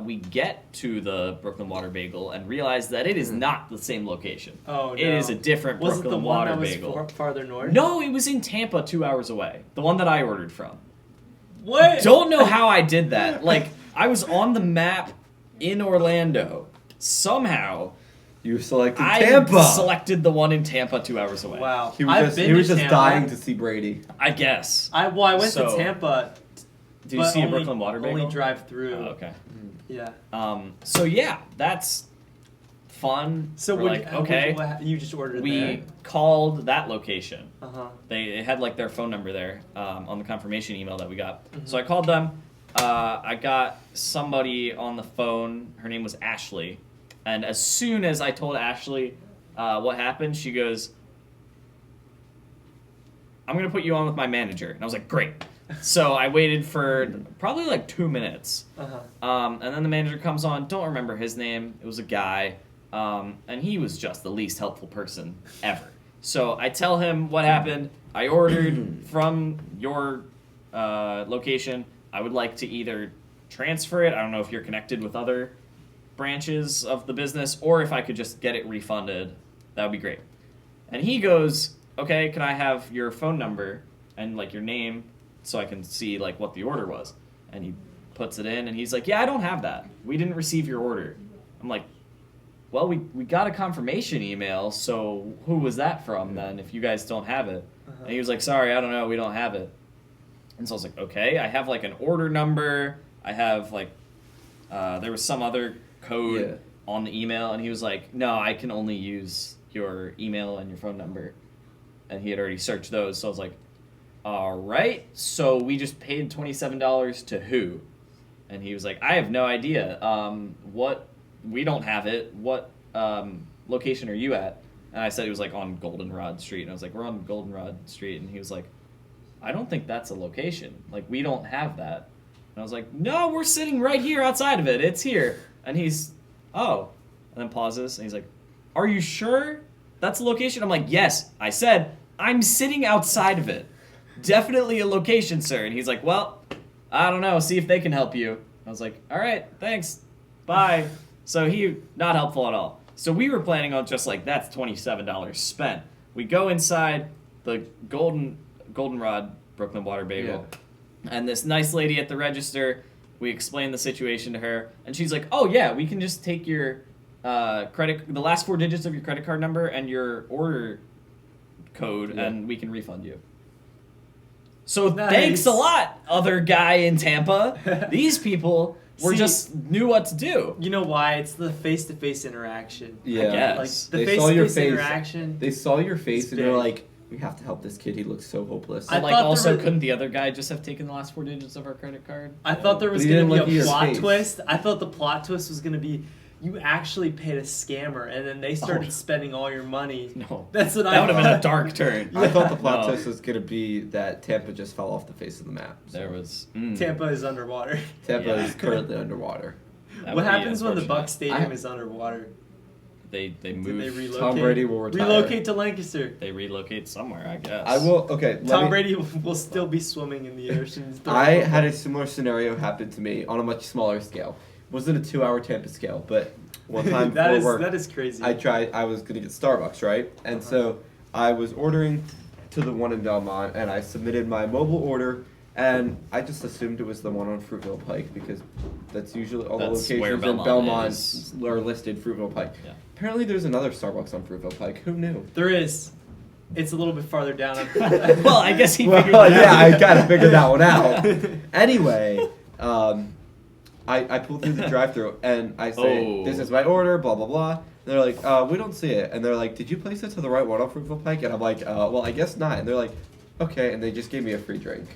Speaker 3: we get to the Brooklyn Water Bagel and realize that it is not the same location.
Speaker 1: Oh, no.
Speaker 3: It is a different
Speaker 1: Was it
Speaker 3: Brooklyn
Speaker 1: the one
Speaker 3: Water
Speaker 1: that was
Speaker 3: Bagel.
Speaker 1: farther north?
Speaker 3: No, it was in Tampa, 2 hours away. The one that I ordered from.
Speaker 1: What?
Speaker 3: Don't know how I did that. Like I was on the map in Orlando. Somehow
Speaker 2: You selected
Speaker 3: I
Speaker 2: Tampa.
Speaker 3: selected the one in Tampa 2 hours away.
Speaker 1: Wow.
Speaker 2: He was
Speaker 1: I've
Speaker 2: just,
Speaker 1: been
Speaker 2: he was
Speaker 1: to
Speaker 2: just
Speaker 1: Tampa.
Speaker 2: dying to see Brady.
Speaker 3: I guess.
Speaker 1: I went
Speaker 3: So,
Speaker 1: to Tampa.
Speaker 3: Did you
Speaker 1: but
Speaker 3: see a
Speaker 1: only-
Speaker 3: Brooklyn Water Bagel?
Speaker 1: Only drive through.
Speaker 3: Oh, okay.
Speaker 1: Yeah.
Speaker 3: So yeah, that's fun.
Speaker 1: So
Speaker 3: We're like, okay,
Speaker 1: you just ordered
Speaker 3: we
Speaker 1: there?
Speaker 3: called that location.
Speaker 1: Uh-huh.
Speaker 3: They had like their phone number there on the confirmation email that we got.
Speaker 1: Mm-hmm.
Speaker 3: So I called them. I got somebody on the phone. Her name was Ashley. And as soon as I told Ashley what happened, she goes, I'm going to put you on with my manager. And I was like, great. So I waited for probably like 2 minutes. And then the manager comes on. Don't remember his name. It was a guy. And he was just the least helpful person ever. So I tell him what happened. I ordered from your location. I would like to either transfer it. I don't know if you're connected with other branches of the business, or if I could just get it refunded. That would be great. And he goes, okay, can I have your phone number and like your name so I can see like what the order was? And he puts it in and he's like, yeah, I don't have that. We didn't receive your order. I'm like, well, we got a confirmation email, so who was that from then if you guys don't have it? And he was like, sorry, I don't know, we don't have it. And so I was like, okay, I have like an order number. I have like, there was some other code on the email, and he was like, no, I can only use your email and your phone number. And he had already searched those, so I was like, all right, so we just paid $27 to who? And he was like, I have no idea. We don't have it. What location are you at? And I said it was like on Goldenrod Street. And I was like, we're on Goldenrod Street. And he was like, I don't think that's a location. Like, we don't have that. And I was like, no, we're sitting right here outside of it. It's here. And he's, oh. And then pauses. And he's like, are you sure that's a location? I'm like, yes. I said, I'm sitting outside of it. Definitely a location, sir. And he's like, well, I don't know. See if they can help you. I was like, all right, thanks. Bye. So he, not helpful at all. So we were planning on just like, that's $27 spent. We go inside the Goldenrod Brooklyn Water Bagel. Yeah. And this nice lady at the register, we explained the situation to her. And she's like, oh yeah, we can just take your the last 4 digits of your credit card number and your order code, and we can refund you. So thanks a lot, other guy in Tampa. These people just knew what to do.
Speaker 1: You know why? It's the face-to-face interaction.
Speaker 2: Yeah.
Speaker 3: I guess.
Speaker 1: Like, the face-to-face interaction.
Speaker 2: They saw your face and they're like, we have to help this kid. He looks so hopeless.
Speaker 3: And like, also, couldn't the other guy just have taken the last 4 digits of our credit card?
Speaker 1: I thought there was going to be a plot twist. I thought the plot twist was going to be you actually paid a scammer and then they started spending all your money.
Speaker 3: No.
Speaker 1: That's what
Speaker 3: that would have been a dark turn.
Speaker 2: I thought the plot twist was going to be that Tampa just fell off the face of the map. So.
Speaker 3: There was...
Speaker 1: Tampa is underwater.
Speaker 2: Tampa is currently underwater.
Speaker 1: What happens when the Bucs Stadium is underwater?
Speaker 3: They move.
Speaker 1: Did they relocate?
Speaker 2: Tom Brady will retire.
Speaker 1: Relocate to Lancaster.
Speaker 3: They relocate somewhere, I guess.
Speaker 2: I will. Okay.
Speaker 1: Tom Brady will still be swimming in the ocean.
Speaker 2: I had a similar scenario happen to me on a much smaller scale. It wasn't a 2-hour Tampa scale, but one time before work,
Speaker 1: that is crazy.
Speaker 2: I was gonna get Starbucks, right? And so I was ordering to the one in Belmont, and I submitted my mobile order. And I just assumed it was the one on Fruitville Pike because that's usually all the locations in Belmont are listed Fruitville Pike. Yeah. Apparently there's another Starbucks on Fruitville Pike. Who knew?
Speaker 1: There is. It's a little bit farther down.
Speaker 3: Well, I guess he figured that out.
Speaker 2: Yeah, I kind of figured that one out. Anyway, I pulled through the drive-thru and I say, this is my order, blah, blah, blah. And they're like, we don't see it. And they're like, did you place it to the right one on Fruitville Pike? And I'm like, well, I guess not. And they're like, okay. And they just gave me a free drink.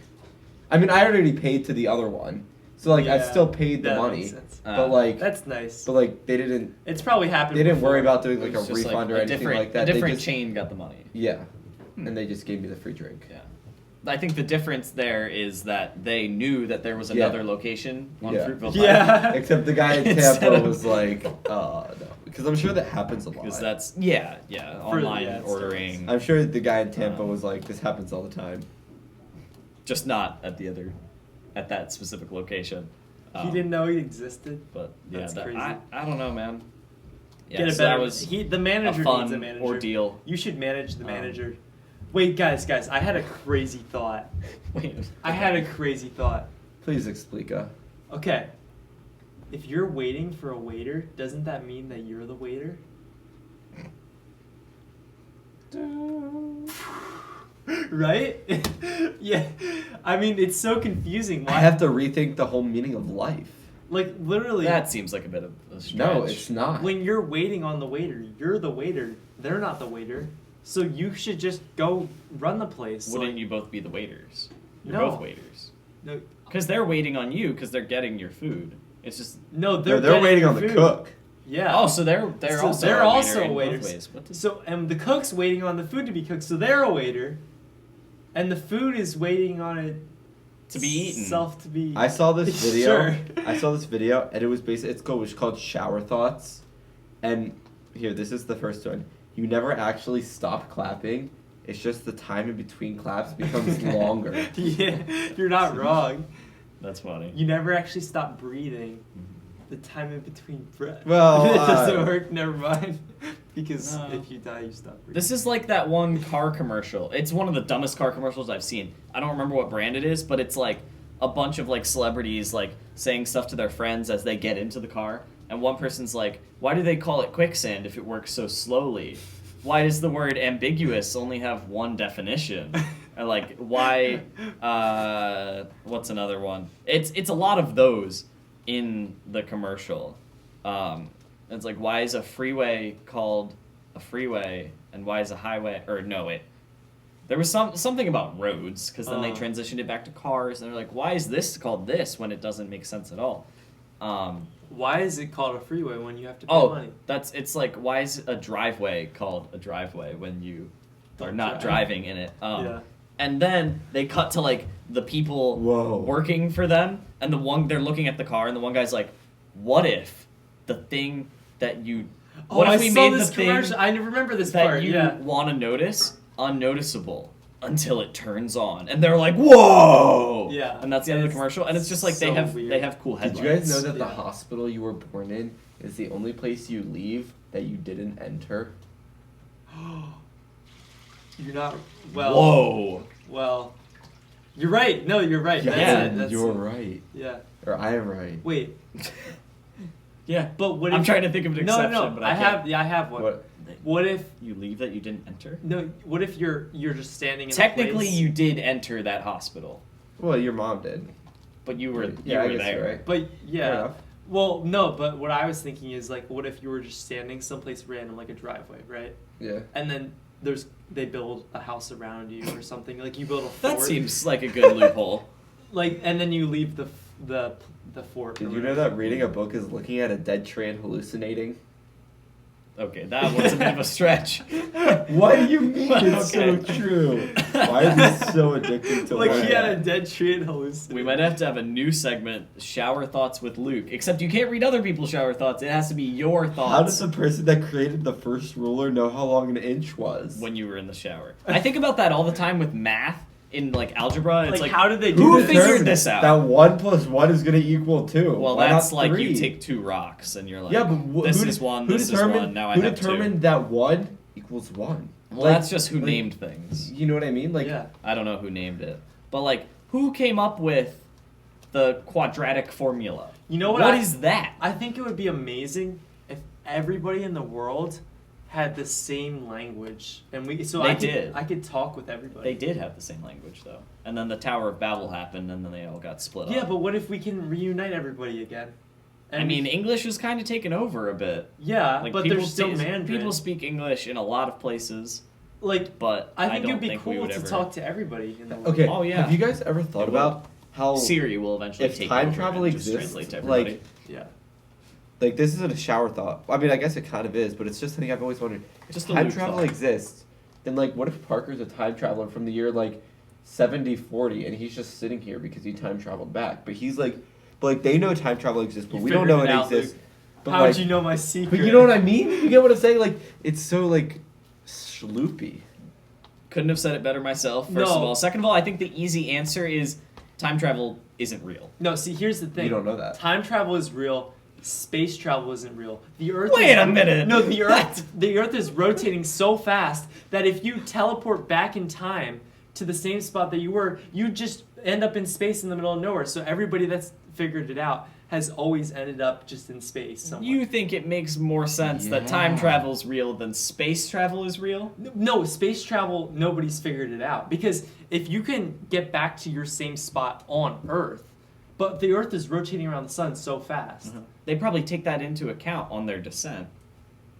Speaker 2: I mean, I already paid to the other one, so like I still paid the money, but like
Speaker 1: that's nice.
Speaker 2: But like they didn't.
Speaker 1: It's probably happened.
Speaker 2: They didn't worry about doing like a refund or anything like that.
Speaker 3: A different chain got the money.
Speaker 2: Yeah, and they just gave me the free drink.
Speaker 3: Yeah, I think the difference there is that they knew that there was another location on Fruitville Pike.
Speaker 1: Yeah,
Speaker 2: except the guy in Tampa was like, no, because I'm sure that happens a lot.
Speaker 3: Because that's online ordering.
Speaker 2: I'm sure the guy in Tampa was like, this happens all the time.
Speaker 3: Just not at that specific location.
Speaker 1: He didn't know he existed.
Speaker 3: But yeah,
Speaker 1: that's crazy.
Speaker 3: I don't know, man. Yeah,
Speaker 1: Get a better. The manager needs a manager.
Speaker 3: Ordeal.
Speaker 1: You should manage the manager. Wait, guys, I had a crazy thought. I had a crazy thought.
Speaker 2: Please explica.
Speaker 1: Okay. If you're waiting for a waiter, doesn't that mean that you're the waiter? Right? Yeah. I mean, it's so confusing.
Speaker 2: Why? I have to rethink the whole meaning of life.
Speaker 1: Like, literally.
Speaker 3: That seems like a bit of a stretch.
Speaker 2: No, it's not.
Speaker 1: When you're waiting on the waiter, you're the waiter. They're not the waiter. So you should just go run the place.
Speaker 3: Wouldn't you both be the waiters? You're both waiters.
Speaker 1: No.
Speaker 3: Because they're waiting on you because they're getting your food. It's just...
Speaker 1: No, they're
Speaker 2: waiting on the cook.
Speaker 1: Yeah.
Speaker 3: Oh, so they're
Speaker 1: So
Speaker 3: also
Speaker 1: they're
Speaker 3: a waiter
Speaker 1: also
Speaker 3: in both
Speaker 1: waiters.
Speaker 3: ways. What does
Speaker 1: So and the cook's waiting on the food to be cooked, so they're a waiter, and the food is waiting on it
Speaker 3: to be eaten?
Speaker 1: Self to be.
Speaker 2: I saw this video.
Speaker 1: Sure.
Speaker 2: I saw this video, and it was basically it was called Shower Thoughts, and here this is the first one. You never actually stop clapping. It's just the time in between claps becomes longer.
Speaker 1: Yeah, you're not wrong.
Speaker 3: That's funny.
Speaker 1: You never actually stop breathing. The time in between breath.
Speaker 2: Well,
Speaker 1: it doesn't work. Never mind. Because
Speaker 3: No.
Speaker 1: if you die, you stop breathing.
Speaker 3: This is like that one car commercial. It's one of the dumbest car commercials I've seen. I don't remember what brand it is, but it's like a bunch of like celebrities like saying stuff to their friends as they get into the car. And one person's like, "Why do they call it quicksand if it works so slowly? Why does the word ambiguous only have one definition?" And like, why? What's another one? It's a lot of those in the commercial. It's like, why is a freeway called a freeway, and why is a highway? Or no, wait. There was something about roads, because then they transitioned it back to cars, and they're like, why is this called this when it doesn't make sense at all?
Speaker 1: Why is it called a freeway when you have to pay money?
Speaker 3: It's like, why is a driveway called a driveway when you are
Speaker 1: Don't
Speaker 3: not
Speaker 1: drive.
Speaker 3: driving in it?
Speaker 1: Yeah.
Speaker 3: And then they cut to like the people working for them, and they're looking at the car, and the one guy's like, "What if the thing that you what if we
Speaker 1: saw
Speaker 3: made
Speaker 1: this
Speaker 3: the thing
Speaker 1: commercial. I remember this
Speaker 3: that
Speaker 1: part.
Speaker 3: you
Speaker 1: Yeah.
Speaker 3: want to notice unnoticeable until it turns on?" And they're like, "Whoa!"
Speaker 1: Yeah.
Speaker 3: And that's the end of the commercial. And it's just like
Speaker 1: so
Speaker 3: they
Speaker 1: weird.
Speaker 3: have cool
Speaker 2: Did
Speaker 3: headlights.
Speaker 2: you guys know that the
Speaker 1: Yeah.
Speaker 2: hospital you were born in is the only place you leave that you didn't enter?
Speaker 1: You're not. Well.
Speaker 3: Whoa!
Speaker 1: Well. You're right. No, you're right.
Speaker 3: Yeah,
Speaker 1: That's it. That's
Speaker 2: you're
Speaker 1: it.
Speaker 2: right.
Speaker 1: Yeah.
Speaker 2: Or I am right.
Speaker 1: Wait.
Speaker 3: Yeah,
Speaker 1: But what?
Speaker 3: I'm
Speaker 1: if,
Speaker 3: trying to think of an exception,
Speaker 1: no,
Speaker 3: but
Speaker 1: I
Speaker 3: can't.
Speaker 1: have. Yeah, I have one.
Speaker 2: What?
Speaker 1: What if?
Speaker 3: You leave that you didn't enter.
Speaker 1: No. What if you're just standing in
Speaker 3: Technically,
Speaker 1: a place,
Speaker 3: you did enter that hospital,
Speaker 2: Well, your mom did.
Speaker 3: but you were
Speaker 2: Yeah, I
Speaker 3: you were
Speaker 2: guess you're
Speaker 3: there.
Speaker 2: right.
Speaker 1: But
Speaker 2: Fair
Speaker 1: yeah.
Speaker 2: enough.
Speaker 1: Well, no. But what I was thinking is like, what if you were just standing someplace random, like a driveway, right?
Speaker 2: Yeah.
Speaker 1: And then they build a house around you or something. Like you build a fort.
Speaker 3: That seems like a good loophole.
Speaker 1: Like, and then you leave the fort.
Speaker 2: Did
Speaker 1: or
Speaker 2: you know
Speaker 1: whatever.
Speaker 2: that reading a book is looking at a dead tree and hallucinating?
Speaker 3: Okay, that was a bit of a stretch.
Speaker 2: What do you mean it's
Speaker 3: Okay.
Speaker 2: so true? Why is this so addictive to
Speaker 1: Like
Speaker 2: learn
Speaker 1: he had a
Speaker 2: that?
Speaker 1: dead tree and hallucinated.
Speaker 3: We might have to have a new segment, Shower Thoughts with Luke. Except you can't read other people's shower thoughts. It has to be your
Speaker 2: How
Speaker 3: thoughts
Speaker 2: does the person that created the first ruler know how long an inch was?
Speaker 3: when you were in the shower. I think about that all the time with math in like algebra. It's
Speaker 1: Like,
Speaker 3: like
Speaker 1: how did they do
Speaker 3: who
Speaker 1: this?
Speaker 3: figured
Speaker 2: determined
Speaker 3: this out?
Speaker 2: That 1 + 1 is going to equal 2.
Speaker 3: Well,
Speaker 2: Why
Speaker 3: that's
Speaker 2: not
Speaker 3: like
Speaker 2: 3?
Speaker 3: you take two rocks and you're like,
Speaker 2: Yeah, but
Speaker 3: this
Speaker 2: who
Speaker 3: is
Speaker 2: de-
Speaker 3: one,
Speaker 2: who
Speaker 3: this is
Speaker 2: determined,
Speaker 3: one, now I
Speaker 2: who
Speaker 3: have
Speaker 2: determined
Speaker 3: two.
Speaker 2: that 1 equals 1?
Speaker 3: Well,
Speaker 2: Like-
Speaker 3: that's just who
Speaker 2: like-
Speaker 3: named things.
Speaker 2: You know what I mean? Like,
Speaker 1: Yeah.
Speaker 3: I don't know who named it. But like, who came up with the quadratic formula?
Speaker 1: You know what?
Speaker 3: What is that?
Speaker 1: I think it would be amazing if everybody in the world had the same language, and I could talk with everybody.
Speaker 3: They did have the same language though. And then the Tower of Babel happened and then they all got split
Speaker 1: Yeah,
Speaker 3: up.
Speaker 1: but what if we can reunite everybody again?
Speaker 3: I mean, English is kind of taken over a bit.
Speaker 1: yeah,
Speaker 3: Like
Speaker 1: but
Speaker 3: people
Speaker 1: there's still
Speaker 3: speak-
Speaker 1: Mandarin.
Speaker 3: People speak English in a lot of places,
Speaker 1: like,
Speaker 3: but
Speaker 1: I think
Speaker 3: don't
Speaker 1: it'd be
Speaker 3: think we
Speaker 1: cool
Speaker 3: would
Speaker 1: to
Speaker 3: ever...
Speaker 1: talk to everybody in the world.
Speaker 2: okay,
Speaker 3: Oh, yeah.
Speaker 2: have you guys ever thought
Speaker 3: It
Speaker 2: about how
Speaker 3: Siri will eventually
Speaker 2: if
Speaker 3: take
Speaker 2: time
Speaker 3: over
Speaker 2: travel
Speaker 3: and just
Speaker 2: exists,
Speaker 3: translate to everybody.
Speaker 2: like-
Speaker 1: Yeah.
Speaker 2: Like, this isn't a shower thought. I mean, I guess it kind of is, but it's just something I've always wondered. If
Speaker 3: Just a
Speaker 2: time
Speaker 3: Luke
Speaker 2: travel
Speaker 3: thought.
Speaker 2: exists, then, like, what if Parker's a time traveler from the year, like, 7040, and he's just sitting here because he time traveled back? But he's, like, they know time travel exists, but
Speaker 1: You
Speaker 2: we don't know
Speaker 1: figured
Speaker 2: it
Speaker 1: it out,
Speaker 2: exists.
Speaker 1: Luke.
Speaker 2: But,
Speaker 1: How
Speaker 2: like,
Speaker 1: would you know my secret?
Speaker 2: But you know what I mean? You get what I'm saying? Like, it's so, like, sloopy.
Speaker 3: Couldn't have said it better myself, first
Speaker 1: No.
Speaker 3: of all. Second of all, I think the easy answer is time travel isn't real.
Speaker 1: No, see, here's the thing.
Speaker 2: You don't know that.
Speaker 1: Time travel is real. Space travel isn't real. The Earth.
Speaker 3: Wait
Speaker 1: is,
Speaker 3: a minute.
Speaker 1: No, the Earth is rotating so fast that if you teleport back in time to the same spot that you were, you just end up in space in the middle of nowhere. So everybody that's figured it out has always ended up just in space somewhere.
Speaker 3: You think it makes more sense that time
Speaker 2: Yeah.
Speaker 3: travel is real than space travel is real?
Speaker 1: No, space travel, nobody's figured it out. Because if you can get back to your same spot on Earth, but the Earth is rotating around the sun so fast.
Speaker 3: They probably take that into account on their descent.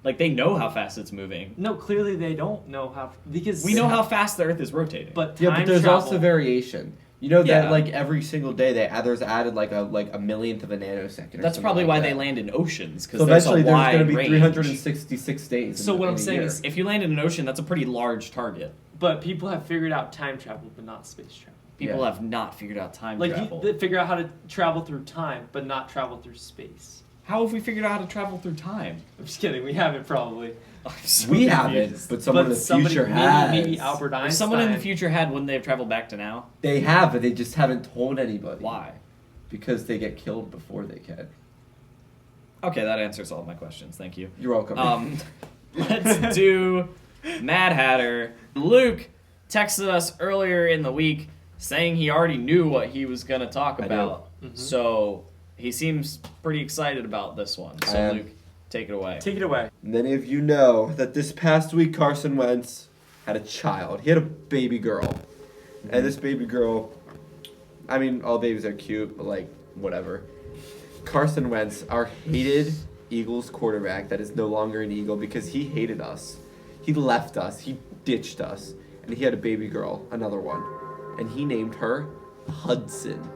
Speaker 3: Like, they know how fast it's moving.
Speaker 1: No, clearly they don't know how, because
Speaker 3: We know how fast the Earth is rotating.
Speaker 1: But
Speaker 2: Yeah,
Speaker 1: time
Speaker 2: but there's
Speaker 1: travel,
Speaker 2: also variation. You know that
Speaker 3: Yeah.
Speaker 2: like every single day there's added like a millionth of a nanosecond. Or
Speaker 3: That's
Speaker 2: something
Speaker 3: probably
Speaker 2: like
Speaker 3: why
Speaker 2: that.
Speaker 3: they land in oceans, because
Speaker 2: So
Speaker 3: there's a
Speaker 2: eventually there's
Speaker 3: wide
Speaker 2: going to be
Speaker 3: range.
Speaker 2: 366 days.
Speaker 1: So what I'm
Speaker 2: in a
Speaker 1: saying
Speaker 2: year.
Speaker 1: is,
Speaker 3: If you land in an ocean, that's a pretty large target.
Speaker 1: but people have figured out time travel, but not space travel.
Speaker 3: People
Speaker 2: Yeah.
Speaker 3: have not figured out time
Speaker 1: Like
Speaker 3: travel.
Speaker 1: they figure out how to travel through time, but not travel through space.
Speaker 3: How have we figured out how to travel through time?
Speaker 1: I'm just kidding. We haven't probably.
Speaker 3: I'm so
Speaker 2: we
Speaker 3: confused.
Speaker 2: haven't, but someone in the
Speaker 1: somebody,
Speaker 2: future
Speaker 1: maybe,
Speaker 2: has.
Speaker 1: Maybe Albert Einstein.
Speaker 3: If someone in the future had, wouldn't they have traveled back to now?
Speaker 2: They have, but they just haven't told anybody.
Speaker 3: Why?
Speaker 2: Because they get killed before they can.
Speaker 3: Okay, that answers all of my questions. Thank you.
Speaker 2: You're welcome.
Speaker 3: Let's do Mad Hatter. Luke texted us earlier in the week saying he already knew what he was going to talk
Speaker 2: I
Speaker 3: about.
Speaker 1: do. Mhm.
Speaker 3: So he seems pretty excited about this one.
Speaker 2: I
Speaker 3: So,
Speaker 2: am.
Speaker 3: Luke, take it away.
Speaker 1: Take it away.
Speaker 2: Many of you know that this past week Carson Wentz had a child. He had a baby girl. And this baby girl, I mean, all babies are cute, but like, whatever. Carson Wentz, our hated Eagles quarterback that is no longer an Eagle because he hated us. He left us. He ditched us. And he had a baby girl, another one. And he named her Hudson.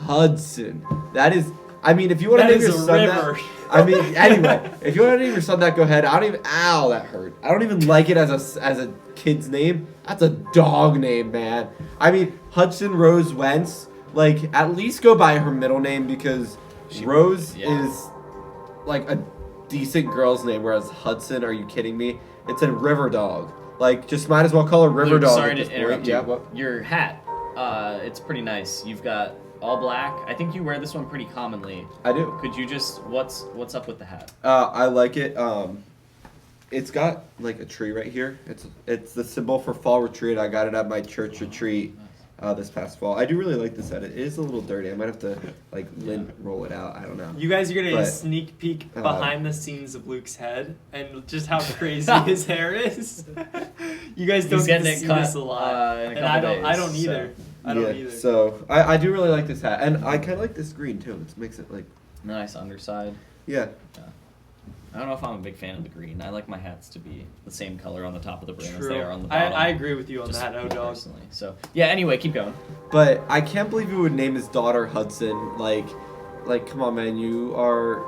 Speaker 2: Hudson. That is, I mean, if you want to
Speaker 1: That
Speaker 2: name
Speaker 1: is
Speaker 2: your
Speaker 1: a
Speaker 2: son
Speaker 1: river.
Speaker 2: that, I mean, anyway, if you want to name your son that, go ahead. I don't even, ow, that hurt. I don't even like it as a kid's name. That's a dog name, man. I mean, Hudson Rose Wentz, like, at least go by her middle name because Rose
Speaker 3: yeah.
Speaker 2: is like a decent girl's name, whereas Hudson, are you kidding me? It's a river dog. Like, just might as well call her River
Speaker 3: Luke,
Speaker 2: Dog.
Speaker 3: sorry
Speaker 2: at
Speaker 3: to
Speaker 2: this point.
Speaker 3: interrupt
Speaker 2: Yeah,
Speaker 3: you.
Speaker 2: what?
Speaker 3: Your hat, it's pretty nice. You've got all black. I think you wear this one pretty commonly.
Speaker 2: I do.
Speaker 3: Could you just, what's up with the hat?
Speaker 2: I like it. It's got like a tree right here. It's the symbol for fall retreat. I got it at my church retreat this past fall. I do really like this hat. It is a little dirty. I might have to like lint roll it out. I don't know.
Speaker 1: You guys are gonna get a
Speaker 2: But,
Speaker 1: sneak peek
Speaker 2: uh,
Speaker 1: behind the scenes of Luke's head and just how crazy his hair is. You guys don't
Speaker 3: He's
Speaker 1: get to
Speaker 3: getting it
Speaker 1: see
Speaker 3: cut,
Speaker 1: this a lot,
Speaker 3: in a
Speaker 1: and I
Speaker 3: couple
Speaker 1: don't. I
Speaker 3: days,
Speaker 1: don't either.
Speaker 3: so.
Speaker 1: I don't
Speaker 2: yeah,
Speaker 1: either.
Speaker 2: So I do really like this hat, and I kind of like this green too. It makes it like
Speaker 3: Nice underside.
Speaker 2: yeah.
Speaker 3: I don't know if I'm a big fan of the green. I like my hats to be the same color on the top of the brim as
Speaker 1: True.
Speaker 3: they are on the
Speaker 1: I
Speaker 3: bottom.
Speaker 1: agree with you on
Speaker 3: Just
Speaker 1: that,
Speaker 3: me
Speaker 1: dog.
Speaker 3: personally. So yeah. Anyway, keep going.
Speaker 2: But I can't believe you would name his daughter Hudson. Like, come on, man. You are.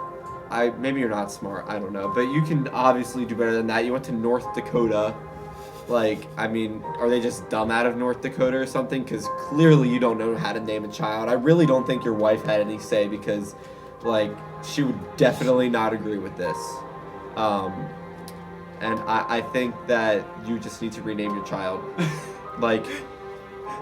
Speaker 2: Maybe you're not smart. I don't know, but you can obviously do better than that. You went to North Dakota. Like, I mean, are they just dumb out of North Dakota or something? Because clearly you don't know how to name a child. I really don't think your wife had any say because, like, she would definitely not agree with this. And I think that you just need to rename your child. Like,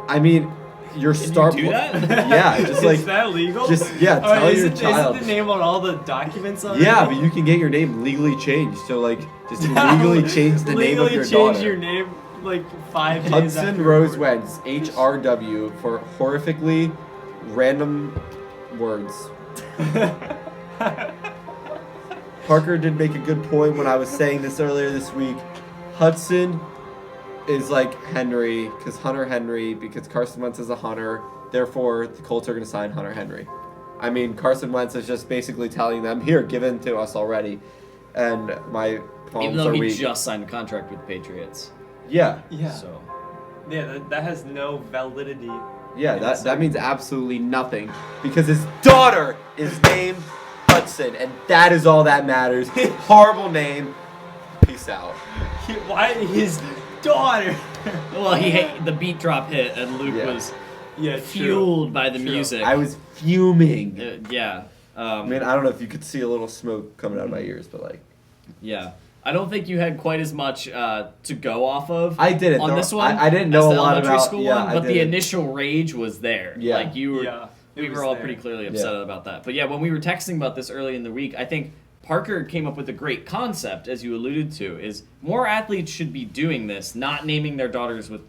Speaker 2: I mean, your
Speaker 3: Can
Speaker 2: star.
Speaker 3: you do that?
Speaker 2: Yeah, just like.
Speaker 1: Is that legal?
Speaker 2: Just yeah,
Speaker 1: Oh,
Speaker 2: tell your
Speaker 1: isn't
Speaker 2: child.
Speaker 1: the name on all the documents already?
Speaker 2: Yeah, but you can get your name legally changed. So like, just legally change the name of your
Speaker 1: Legally
Speaker 2: daughter.
Speaker 1: change your name like 5 days
Speaker 2: Hudson
Speaker 1: after
Speaker 2: Rose
Speaker 1: birth.
Speaker 2: Wentz, HRW, for horrifically random words. Parker did make a good point when I was saying this earlier this week. Hudson is like Henry, because Hunter Henry, because Carson Wentz is a hunter. Therefore, the Colts are going to sign Hunter Henry. I mean, Carson Wentz is just basically telling them, here, give in to us already. And my palms
Speaker 3: Even though
Speaker 2: are
Speaker 3: he
Speaker 2: weak.
Speaker 3: just signed a contract with the Patriots.
Speaker 2: Yeah.
Speaker 1: Yeah.
Speaker 3: So
Speaker 1: Yeah, that has no validity.
Speaker 2: Yeah,
Speaker 1: in
Speaker 2: that
Speaker 1: the
Speaker 2: means absolutely nothing. Because his daughter is named Hudson, and that is all that matters. Horrible name. Peace out.
Speaker 1: Why his daughter?
Speaker 3: well, the beat drop hit, and Luke
Speaker 2: Yeah.
Speaker 3: was
Speaker 1: Yeah,
Speaker 3: fueled by the
Speaker 1: True.
Speaker 3: music.
Speaker 2: I was fuming.
Speaker 3: Yeah.
Speaker 2: I mean, I don't know if you could see a little smoke coming out of my ears, but like.
Speaker 3: Yeah. I don't think you had quite as much to go off of.
Speaker 2: I didn't.
Speaker 3: on
Speaker 2: There-
Speaker 3: this one.
Speaker 2: I didn't
Speaker 3: as
Speaker 2: know
Speaker 3: the
Speaker 2: a lot
Speaker 3: elementary
Speaker 2: about.
Speaker 3: school
Speaker 2: Yeah,
Speaker 3: one,
Speaker 2: I
Speaker 3: but the
Speaker 2: didn't.
Speaker 3: initial rage was there.
Speaker 2: Yeah.
Speaker 3: Like you were.
Speaker 1: Yeah,
Speaker 3: We
Speaker 1: it
Speaker 3: were
Speaker 1: was
Speaker 3: all
Speaker 1: there.
Speaker 3: pretty clearly upset about that. But yeah, when we were texting about this early in the week, I think Parker came up with a great concept, as you alluded to, is more athletes should be doing this, not naming their daughters with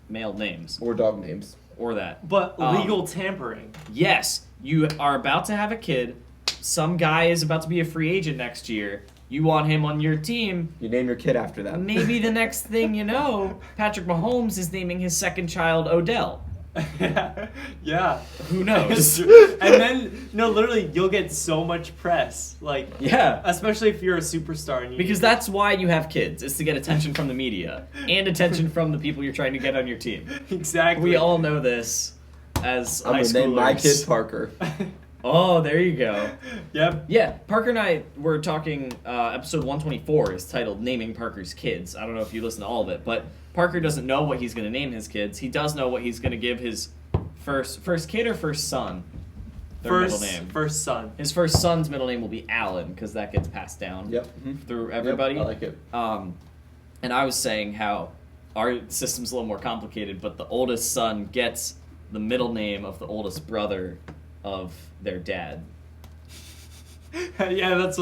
Speaker 3: male names
Speaker 2: Or dog names.
Speaker 3: or that.
Speaker 1: But legal tampering.
Speaker 3: Yes, you are about to have a kid. Some guy is about to be a free agent next year. You want him on your team.
Speaker 2: You name your kid after that.
Speaker 3: Maybe the next thing you know, Patrick Mahomes is naming his second child Odell.
Speaker 1: Yeah.
Speaker 3: Who knows?
Speaker 1: And then, no, literally, you'll get so much press. Like,
Speaker 3: Yeah.
Speaker 1: especially if you're a superstar. And you
Speaker 3: Because that's why you have kids, is to get attention from the media and attention from the people you're trying to get on your team.
Speaker 1: Exactly.
Speaker 3: We all know this as
Speaker 2: I'm
Speaker 3: high
Speaker 2: gonna name my
Speaker 3: schoolers.
Speaker 2: kid Parker.
Speaker 3: Oh, there you go.
Speaker 1: Yep.
Speaker 3: Yeah, Parker and I were talking, episode 124 is titled Naming Parker's Kids. I don't know if you listen to all of it, but Parker doesn't know what he's going to name his kids. He does know what he's going to give his first kid or first son. Their middle name.
Speaker 1: First son.
Speaker 3: His first son's middle name will be Alan, because that gets passed down
Speaker 2: Yep.
Speaker 3: through everybody.
Speaker 2: Yep, I like it.
Speaker 3: And I was saying how our system's a little more complicated, but the oldest son gets the middle name of the oldest brother of their dad.
Speaker 1: Yeah, that's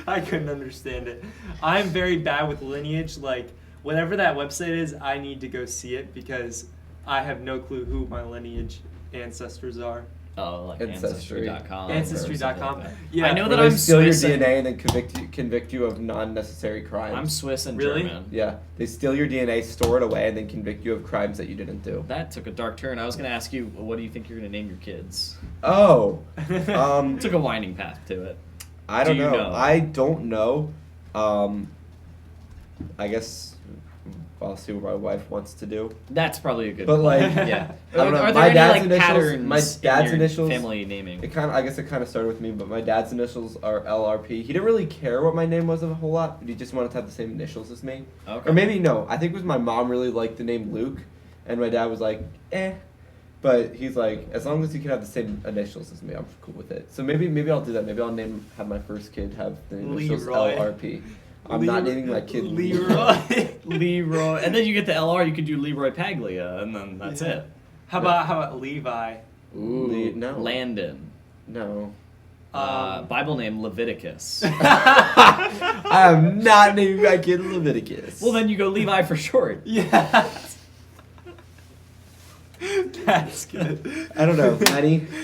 Speaker 1: I couldn't understand it. I'm very bad with lineage. Like, whatever that website is, I need to go see it because I have no clue who my lineage ancestors are.
Speaker 3: Oh, like
Speaker 2: Ancestry.
Speaker 3: Ancestry.com.
Speaker 1: Ancestry.com.
Speaker 3: Like that.
Speaker 1: Yeah.
Speaker 3: I know that
Speaker 2: Where
Speaker 3: I'm
Speaker 2: they steal
Speaker 3: Swiss
Speaker 2: your
Speaker 3: and-
Speaker 2: DNA and then convict you of non-necessary crimes.
Speaker 3: I'm Swiss and
Speaker 1: Really?
Speaker 3: German.
Speaker 2: Yeah, they steal your DNA, store it away, and then convict you of crimes that you didn't do.
Speaker 3: That took a dark turn. I was going to ask you, what do you think you're going to name your kids?
Speaker 2: Oh,
Speaker 3: Took a winding path to it.
Speaker 2: I don't
Speaker 3: Do you
Speaker 2: know.
Speaker 3: know?
Speaker 2: I don't know. I guess I'll see what my wife wants to do.
Speaker 3: That's probably a good
Speaker 2: But
Speaker 3: point.
Speaker 2: like,
Speaker 3: Yeah.
Speaker 2: I don't know.
Speaker 3: Are there
Speaker 2: My
Speaker 3: any
Speaker 2: dad's
Speaker 3: like
Speaker 2: initials.
Speaker 3: patterns
Speaker 2: My
Speaker 3: in
Speaker 2: dad's
Speaker 3: your
Speaker 2: initials.
Speaker 3: family naming?
Speaker 2: I guess it kind of started with me, but my dad's initials are LRP. He didn't really care what my name was a whole lot, but he just wanted to have the same initials as me.
Speaker 3: Okay.
Speaker 2: Or maybe no. I think it was my mom really liked the name Luke, and my dad was like, eh. But he's like, as long as you can have the same initials as me, I'm cool with it. So maybe I'll do that. Maybe I'll have my first kid have the initials
Speaker 1: Leroy.
Speaker 2: LRP. I'm not naming my kid
Speaker 1: Leroy.
Speaker 3: Leroy. And then you get the LR, you could do Leroy Paglia, and then that's
Speaker 1: Yeah.
Speaker 3: it.
Speaker 1: How about Levi?
Speaker 3: Ooh,
Speaker 2: no.
Speaker 3: Landon.
Speaker 2: No.
Speaker 3: Bible name Leviticus.
Speaker 2: I am not naming my kid Leviticus.
Speaker 3: Well, then you go Levi for short.
Speaker 1: Yeah. That's good.
Speaker 2: I don't know.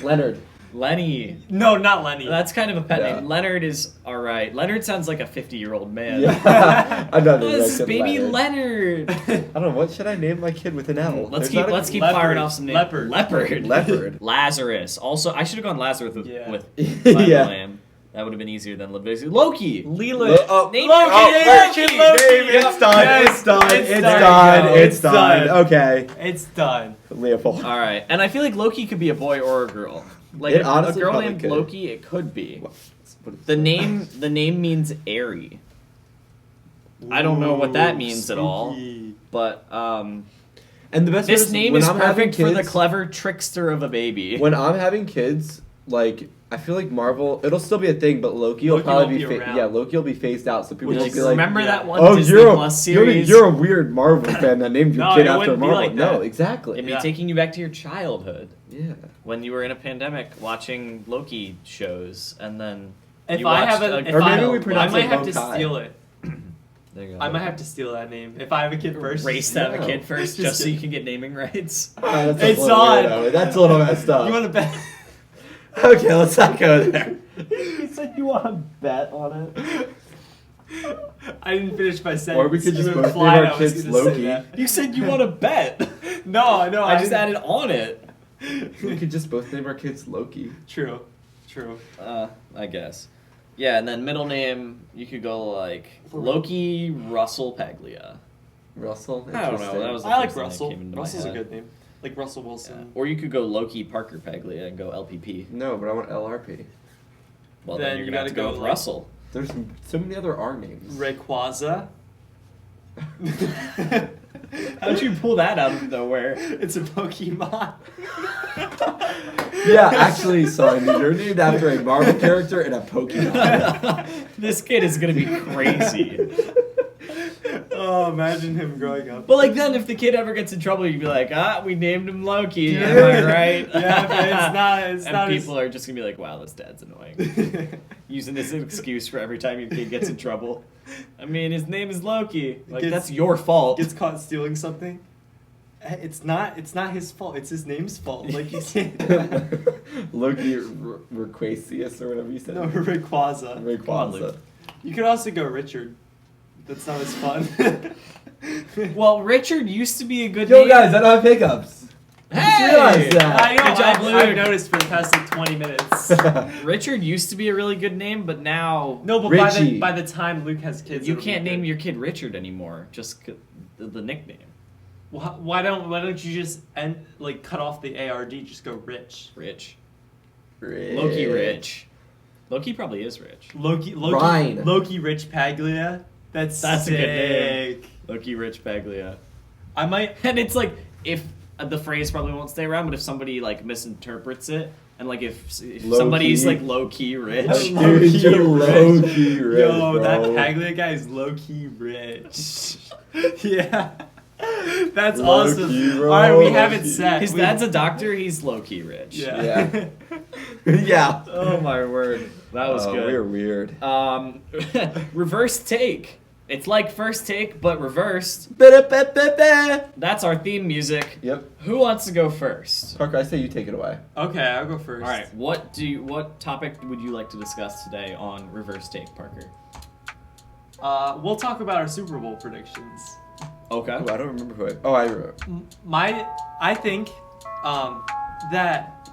Speaker 2: Leonard.
Speaker 3: Lenny.
Speaker 1: No, not Lenny.
Speaker 3: That's kind of a pet
Speaker 2: Yeah.
Speaker 3: name. Leonard is alright. Leonard sounds like a 50-year-old man.
Speaker 2: Yeah. I'm not naming my
Speaker 3: This is
Speaker 2: kid
Speaker 3: baby
Speaker 2: Leonard.
Speaker 3: Leonard.
Speaker 2: I don't know. What should I name my kid with an L?
Speaker 3: Let's
Speaker 2: There's not a-
Speaker 3: keep
Speaker 1: Leopard.
Speaker 3: firing off some names.
Speaker 1: Leopard.
Speaker 3: Leopard.
Speaker 2: Leopard.
Speaker 3: Lazarus. Also, I should have gone Lazarus with
Speaker 1: Yeah.
Speaker 3: Bible
Speaker 2: Yeah.
Speaker 3: name. That would have been easier than Leviticus. Loki.
Speaker 1: Leland.
Speaker 3: Name
Speaker 1: Loki.
Speaker 3: your kid Loki.
Speaker 2: It's done.
Speaker 1: Yes,
Speaker 2: It's done.
Speaker 1: it's
Speaker 2: It's
Speaker 1: done.
Speaker 2: done.
Speaker 1: It's
Speaker 2: It's done.
Speaker 1: done.
Speaker 2: Okay.
Speaker 1: It's done.
Speaker 2: Leopold.
Speaker 3: All right, and I feel like Loki could be a boy or a girl. Like
Speaker 2: It
Speaker 3: a
Speaker 2: honestly
Speaker 3: girl
Speaker 2: probably
Speaker 3: named
Speaker 2: could.
Speaker 3: Loki, it could be.
Speaker 2: What is
Speaker 3: The
Speaker 2: that?
Speaker 3: name means airy, I don't know what that
Speaker 1: Ooh,
Speaker 3: means at all.
Speaker 1: spooky.
Speaker 3: but
Speaker 2: And the best part
Speaker 3: this
Speaker 2: is
Speaker 3: name
Speaker 2: when
Speaker 3: is
Speaker 2: I'm having
Speaker 3: perfect for the
Speaker 2: kids-
Speaker 3: clever trickster of a baby.
Speaker 2: When I'm having kids, like I feel like Marvel, it'll still be a thing, but Loki will
Speaker 1: Loki
Speaker 2: probably
Speaker 1: won't
Speaker 2: be
Speaker 1: be around.
Speaker 2: yeah, Loki will be phased out, so people
Speaker 1: Which
Speaker 2: will
Speaker 1: is-
Speaker 2: be like,
Speaker 3: remember
Speaker 1: yeah.
Speaker 3: that one
Speaker 2: "Oh,
Speaker 3: Disney
Speaker 2: you're
Speaker 3: Plus series?
Speaker 2: you're a weird Marvel fan that named your
Speaker 1: No,
Speaker 2: kid
Speaker 1: it
Speaker 2: after
Speaker 1: wouldn't be
Speaker 2: Marvel."
Speaker 1: like
Speaker 2: No,
Speaker 1: that.
Speaker 2: exactly.
Speaker 3: It'd be
Speaker 1: Yeah.
Speaker 3: taking you back to your childhood
Speaker 2: Yeah.
Speaker 3: when you were in a pandemic watching Loki shows, and then
Speaker 1: If
Speaker 3: you
Speaker 1: I
Speaker 3: watched
Speaker 1: have a,
Speaker 3: a
Speaker 1: if
Speaker 2: Or
Speaker 1: I,
Speaker 2: maybe we
Speaker 1: I
Speaker 2: pronounce
Speaker 1: might
Speaker 2: it
Speaker 1: have to
Speaker 2: Loki.
Speaker 1: steal it.
Speaker 3: there you go.
Speaker 1: I might have to steal that name if I have a kid first.
Speaker 3: race to have a
Speaker 2: No.
Speaker 3: kid first,
Speaker 1: Just
Speaker 3: just so you
Speaker 1: kidding.
Speaker 3: can get naming rights.
Speaker 2: Oh, that's
Speaker 1: It's
Speaker 2: a little
Speaker 1: on.
Speaker 2: weird, Owen. That's a little messed up.
Speaker 1: You want to bet?
Speaker 2: Okay, let's not go there.
Speaker 3: You said you want to bet on it.
Speaker 1: I didn't finish my sentence.
Speaker 2: Or we could just
Speaker 1: You
Speaker 2: both name
Speaker 1: implied
Speaker 2: our
Speaker 1: I was
Speaker 2: kids
Speaker 1: gonna say
Speaker 2: Loki.
Speaker 1: that.
Speaker 3: You said you want to bet.
Speaker 1: No,
Speaker 3: I just
Speaker 1: didn't.
Speaker 3: added on it.
Speaker 2: We could just both name our kids Loki.
Speaker 1: True.
Speaker 3: I guess. Yeah, and then middle name, you could go like Loki Russell Paglia.
Speaker 2: Russell.
Speaker 3: I don't know,
Speaker 2: interesting.
Speaker 3: that was- the
Speaker 1: I like
Speaker 3: first thing that
Speaker 1: Russell.
Speaker 3: came into my
Speaker 1: Russell's a
Speaker 3: head.
Speaker 1: good name. Like Russell Wilson.
Speaker 3: Or you could go Loki Parker Paglia and go LPP.
Speaker 2: No, but I want LRP.
Speaker 3: Well,
Speaker 1: Then
Speaker 3: then you're
Speaker 1: you
Speaker 3: going to have to
Speaker 1: gotta
Speaker 3: go
Speaker 1: go,
Speaker 3: with
Speaker 1: like-
Speaker 3: Russell.
Speaker 2: There's so many other R names.
Speaker 1: Rayquaza.
Speaker 3: How'd you pull that out of nowhere?
Speaker 1: It's a Pokemon.
Speaker 2: Yeah, actually, son, you're named after a Marvel character and a Pokemon.
Speaker 3: This kid is going to be crazy.
Speaker 1: Oh, imagine him growing up.
Speaker 3: But like then if the kid ever gets in trouble, you'd be like, we named him Loki, am I right?
Speaker 1: Yeah, but it's
Speaker 3: and
Speaker 1: not
Speaker 3: people are just gonna be like, wow, this dad's annoying. Using this as an excuse for every time your kid gets in trouble. I mean, his name is Loki. Like
Speaker 1: Gets-
Speaker 3: that's your fault.
Speaker 1: Gets caught stealing something. It's not his fault. It's his name's fault. Like you said.
Speaker 2: Loki Requasius or whatever you said.
Speaker 1: No, Rayquaza.
Speaker 2: Rayquaza.
Speaker 1: You could also go Richard. That's not as fun.
Speaker 3: Well, Richard used to be a good
Speaker 2: Yo,
Speaker 3: name.
Speaker 2: guys, I don't have pickups. just realized that.
Speaker 1: I know.
Speaker 3: Good job,
Speaker 1: I've
Speaker 3: Luke.
Speaker 1: noticed for the past like 20 minutes.
Speaker 3: Richard used to be a really good name, but now
Speaker 1: No, but
Speaker 2: Richie.
Speaker 1: by the time Luke has kids,
Speaker 3: you
Speaker 1: it'll be
Speaker 3: can't
Speaker 1: good.
Speaker 3: name your kid Richard anymore. Just the nickname.
Speaker 1: Why don't you just cut off the ARD? Just go Rich.
Speaker 3: Rich. Loki Rich. Loki probably is rich.
Speaker 1: Loki
Speaker 2: Ryan.
Speaker 1: Loki Rich Paglia. That's
Speaker 3: a
Speaker 1: sick.
Speaker 3: good name. Loki Rich Paglia.
Speaker 1: I might.
Speaker 3: And it's like, if the phrase probably won't stay around, but if somebody like misinterprets it, and like if somebody's like low key rich,
Speaker 2: Dude, you're low-key rich,
Speaker 1: Yo,
Speaker 2: bro.
Speaker 1: that Paglia guy is low key rich. Yeah, that's
Speaker 2: Low-key,
Speaker 1: awesome.
Speaker 2: bro.
Speaker 1: All right, we have it set.
Speaker 3: his dad's a doctor. He's low key rich.
Speaker 1: Yeah.
Speaker 2: Yeah.
Speaker 3: Oh my word, that was good.
Speaker 2: We're weird.
Speaker 3: Reverse take. It's like first take, but reversed.
Speaker 2: Ba-da-ba-ba-ba.
Speaker 3: That's our theme music.
Speaker 2: Yep.
Speaker 3: Who wants to go first?
Speaker 2: Parker, I say you take it away.
Speaker 1: Okay, I'll go first.
Speaker 3: All right. What topic would you like to discuss today on reverse take, Parker?
Speaker 1: We'll talk about our Super Bowl predictions.
Speaker 3: Okay.
Speaker 2: Oh, I don't remember who I remember.
Speaker 1: I think that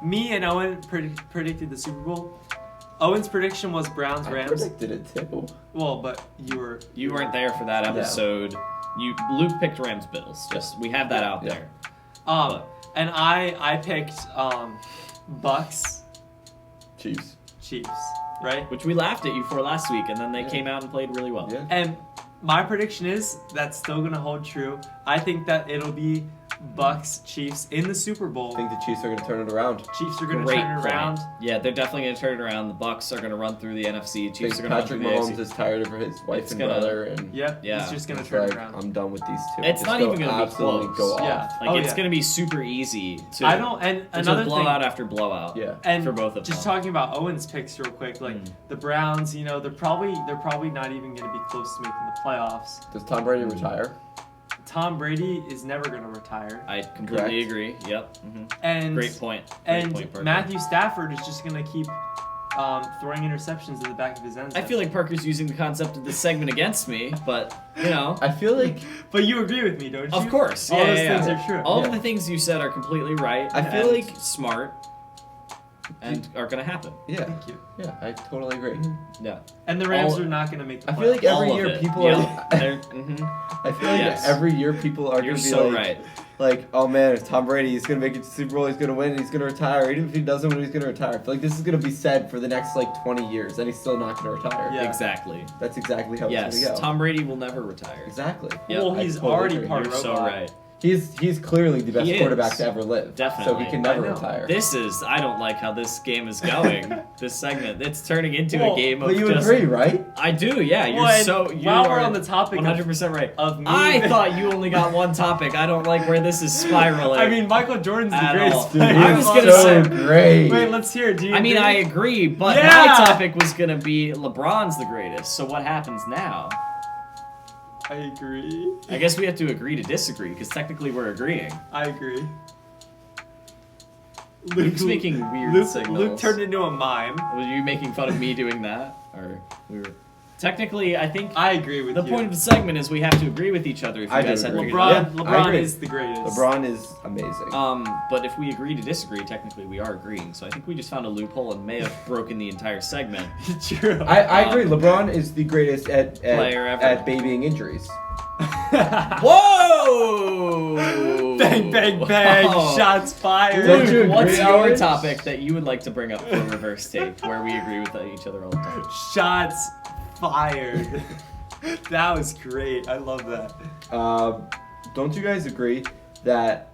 Speaker 1: me and Owen predicted the Super Bowl. Owen's prediction was Browns
Speaker 2: I
Speaker 1: Rams.
Speaker 2: predicted it too.
Speaker 1: Well, but you
Speaker 3: weren't there for that episode. Luke picked Rams Bills. Just we have that out
Speaker 2: Yeah.
Speaker 3: there.
Speaker 1: And I picked Bucks
Speaker 2: Chiefs.
Speaker 1: Chiefs, right?
Speaker 3: Which we laughed at you for last week, and then they came out and played really well.
Speaker 2: Yeah.
Speaker 1: And my prediction is that's still gonna hold true. I think that it'll be Bucks Chiefs in the Super Bowl.
Speaker 2: I think the Chiefs are going to turn it around.
Speaker 1: Chiefs are gonna
Speaker 3: Great
Speaker 1: turn it
Speaker 3: point.
Speaker 1: around.
Speaker 3: Yeah, they're definitely going to turn it around. The Bucks are going to run through the NFC.
Speaker 2: I
Speaker 3: Chiefs
Speaker 2: think
Speaker 3: are going to run
Speaker 2: Patrick
Speaker 3: through the
Speaker 2: Mahomes
Speaker 3: AFC.
Speaker 2: is tired of his wife
Speaker 3: It's
Speaker 2: and
Speaker 3: gonna-
Speaker 2: brother, and
Speaker 1: Yep.
Speaker 3: Yeah.
Speaker 1: He's just gonna
Speaker 2: it's
Speaker 1: turn
Speaker 2: like,
Speaker 1: it around.
Speaker 2: I'm done with these two.
Speaker 3: It's
Speaker 2: Just
Speaker 3: not
Speaker 2: go
Speaker 3: even going to be
Speaker 2: absolutely
Speaker 3: close.
Speaker 2: go off.
Speaker 1: Yeah.
Speaker 3: Like
Speaker 1: Oh,
Speaker 3: it's
Speaker 1: yeah.
Speaker 3: going to be super easy to.
Speaker 1: I don't. And
Speaker 3: to
Speaker 1: another
Speaker 3: just
Speaker 1: thing.
Speaker 3: blowout after blowout.
Speaker 2: Yeah.
Speaker 1: And
Speaker 3: for both of
Speaker 1: just
Speaker 3: them.
Speaker 1: talking about Owen's picks real quick, like the Browns, they're probably not even going to be close to making the playoffs.
Speaker 2: Does Tom Brady retire?
Speaker 1: Tom Brady is never going to retire,
Speaker 3: I completely
Speaker 2: Correct.
Speaker 3: agree. Yep. Mm-hmm.
Speaker 1: and
Speaker 3: Great point. Great
Speaker 1: and
Speaker 3: point, Parker.
Speaker 1: Matthew Stafford is just going to keep throwing interceptions at the back of his end zone.
Speaker 3: I feel like Parker's using the concept of this segment against me, but
Speaker 2: I feel like
Speaker 1: but you agree with me, don't you?
Speaker 3: of course,
Speaker 1: all
Speaker 3: yeah,
Speaker 1: those
Speaker 3: yeah,
Speaker 1: things
Speaker 3: yeah.
Speaker 1: are true.
Speaker 3: All
Speaker 2: Yeah.
Speaker 3: of the things you said are completely right.
Speaker 2: I feel
Speaker 3: and
Speaker 2: like-
Speaker 3: smart and are gonna happen.
Speaker 2: yeah,
Speaker 1: Thank you.
Speaker 2: yeah, I totally agree.
Speaker 3: Yeah,
Speaker 1: And the Rams
Speaker 3: All-
Speaker 1: are not going to make the
Speaker 2: I
Speaker 1: playoffs.
Speaker 2: feel like every
Speaker 3: all
Speaker 2: year
Speaker 3: of it.
Speaker 2: people
Speaker 3: Yeah.
Speaker 2: are.
Speaker 3: They're- mhm.
Speaker 2: I feel like
Speaker 3: Yes.
Speaker 2: every year people are
Speaker 3: You're
Speaker 2: gonna be
Speaker 3: so
Speaker 2: like,
Speaker 3: right.
Speaker 2: oh man, if Tom Brady is gonna make it to Super Bowl, he's gonna win, and he's gonna retire. Even if he doesn't win, he's gonna retire. I feel like this is gonna be said for the next 20 years, and he's still not gonna retire.
Speaker 1: Yeah.
Speaker 3: Exactly.
Speaker 2: That's exactly how
Speaker 3: Yes,
Speaker 2: it's gonna go.
Speaker 3: Tom Brady will never retire.
Speaker 2: Exactly.
Speaker 3: Yep.
Speaker 1: Well,
Speaker 2: I
Speaker 1: he's
Speaker 2: totally
Speaker 1: already
Speaker 2: agree.
Speaker 1: part
Speaker 3: You're so
Speaker 1: robot.
Speaker 3: right.
Speaker 2: He's clearly the best
Speaker 3: He
Speaker 2: quarterback
Speaker 3: is.
Speaker 2: to ever live.
Speaker 3: Definitely.
Speaker 2: So he can never
Speaker 1: I know.
Speaker 2: retire.
Speaker 3: I don't like how this game is going. This segment, it's turning into
Speaker 1: Well,
Speaker 3: a game of
Speaker 2: But you
Speaker 3: just.
Speaker 2: agree, right?
Speaker 3: I do, yeah. You're
Speaker 1: Well, and
Speaker 3: so. You
Speaker 1: while
Speaker 3: are
Speaker 1: we're on the topic
Speaker 3: 100% right.
Speaker 1: of me,
Speaker 3: I thought you only got one topic. I don't like where this is spiraling.
Speaker 1: I mean, Michael Jordan's the
Speaker 3: At
Speaker 1: greatest
Speaker 3: all.
Speaker 2: Dude,
Speaker 1: player.
Speaker 3: I
Speaker 2: he's
Speaker 3: was
Speaker 1: of all
Speaker 3: gonna
Speaker 2: so
Speaker 3: say-
Speaker 1: time.
Speaker 2: great.
Speaker 1: Wait, let's hear it. Do you
Speaker 3: I mean,
Speaker 1: agree?
Speaker 3: I agree, but
Speaker 1: Yeah!
Speaker 3: my topic was gonna be LeBron's the greatest. So what happens now?
Speaker 1: I agree.
Speaker 3: I guess we have to agree to disagree because technically we're agreeing.
Speaker 1: I agree.
Speaker 3: Luke's making weird
Speaker 1: Luke,
Speaker 3: signals.
Speaker 1: Luke turned into a mime.
Speaker 3: Were you making fun of me doing that, or we were? Technically, I think
Speaker 1: I agree with
Speaker 3: the
Speaker 1: you.
Speaker 3: point of the segment is we have to agree with each other. If you
Speaker 2: I do
Speaker 3: guys had
Speaker 2: agree.
Speaker 3: figured
Speaker 1: LeBron,
Speaker 3: it out.
Speaker 2: Yeah, I
Speaker 1: LeBron
Speaker 2: agree.
Speaker 1: is the greatest.
Speaker 2: LeBron is amazing.
Speaker 3: But if we agree to disagree, technically we are agreeing. So I think we just found a loophole and may have broken the entire segment.
Speaker 1: True.
Speaker 2: I agree. LeBron is the greatest at
Speaker 3: Player ever.
Speaker 2: at babying injuries.
Speaker 3: Whoa!
Speaker 1: Bang, bang, bang.
Speaker 3: Wow.
Speaker 1: Shots fired.
Speaker 2: Don't you
Speaker 3: Luke, what's
Speaker 2: agree,
Speaker 3: your
Speaker 2: Owen?
Speaker 3: topic that you would like to bring up for reverse take, where we agree with each other all the time?
Speaker 1: Shots fired. That was great. I love that.
Speaker 2: Don't you guys agree that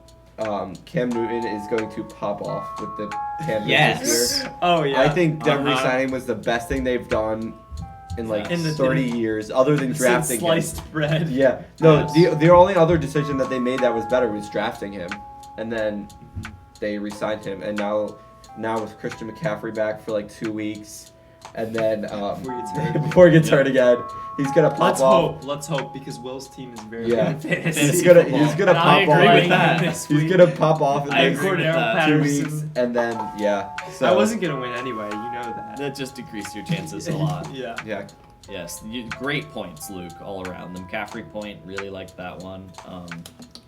Speaker 2: Cam Newton is going to pop off with the Panthers this
Speaker 3: Yes.
Speaker 2: year?
Speaker 1: Oh, yeah.
Speaker 2: I think them
Speaker 3: Uh-huh.
Speaker 2: resigning was the best thing they've done in
Speaker 1: In the-
Speaker 2: 30 years, other than
Speaker 1: Since
Speaker 2: drafting him.
Speaker 1: sliced bread.
Speaker 2: Yeah. No,
Speaker 1: Yes.
Speaker 2: the only other decision that they made that was better was drafting him, and then they re-signed him, and now with Christian McCaffrey back for 2 weeks, and then
Speaker 1: Before he gets hurt.
Speaker 2: before he gets hurt again, he's gonna pop
Speaker 1: Let's
Speaker 2: off.
Speaker 1: hope. Let's hope because Will's team is very
Speaker 2: Yeah.
Speaker 1: good at fantasy.
Speaker 2: He's gonna
Speaker 3: football.
Speaker 2: he's gonna
Speaker 1: And
Speaker 2: pop
Speaker 3: I agree
Speaker 2: off.
Speaker 3: with that.
Speaker 1: This
Speaker 2: He's
Speaker 1: week.
Speaker 2: gonna pop off in
Speaker 3: I
Speaker 2: the
Speaker 3: agree with
Speaker 1: Cordero
Speaker 3: that.
Speaker 2: 2
Speaker 1: Patterson.
Speaker 2: weeks, and then yeah. So
Speaker 1: I wasn't gonna win anyway. You know that.
Speaker 3: That just decreased your chances a lot.
Speaker 1: Yeah.
Speaker 2: Yeah.
Speaker 3: Yes, great points, Luke, all around. The McCaffrey point, really liked that one.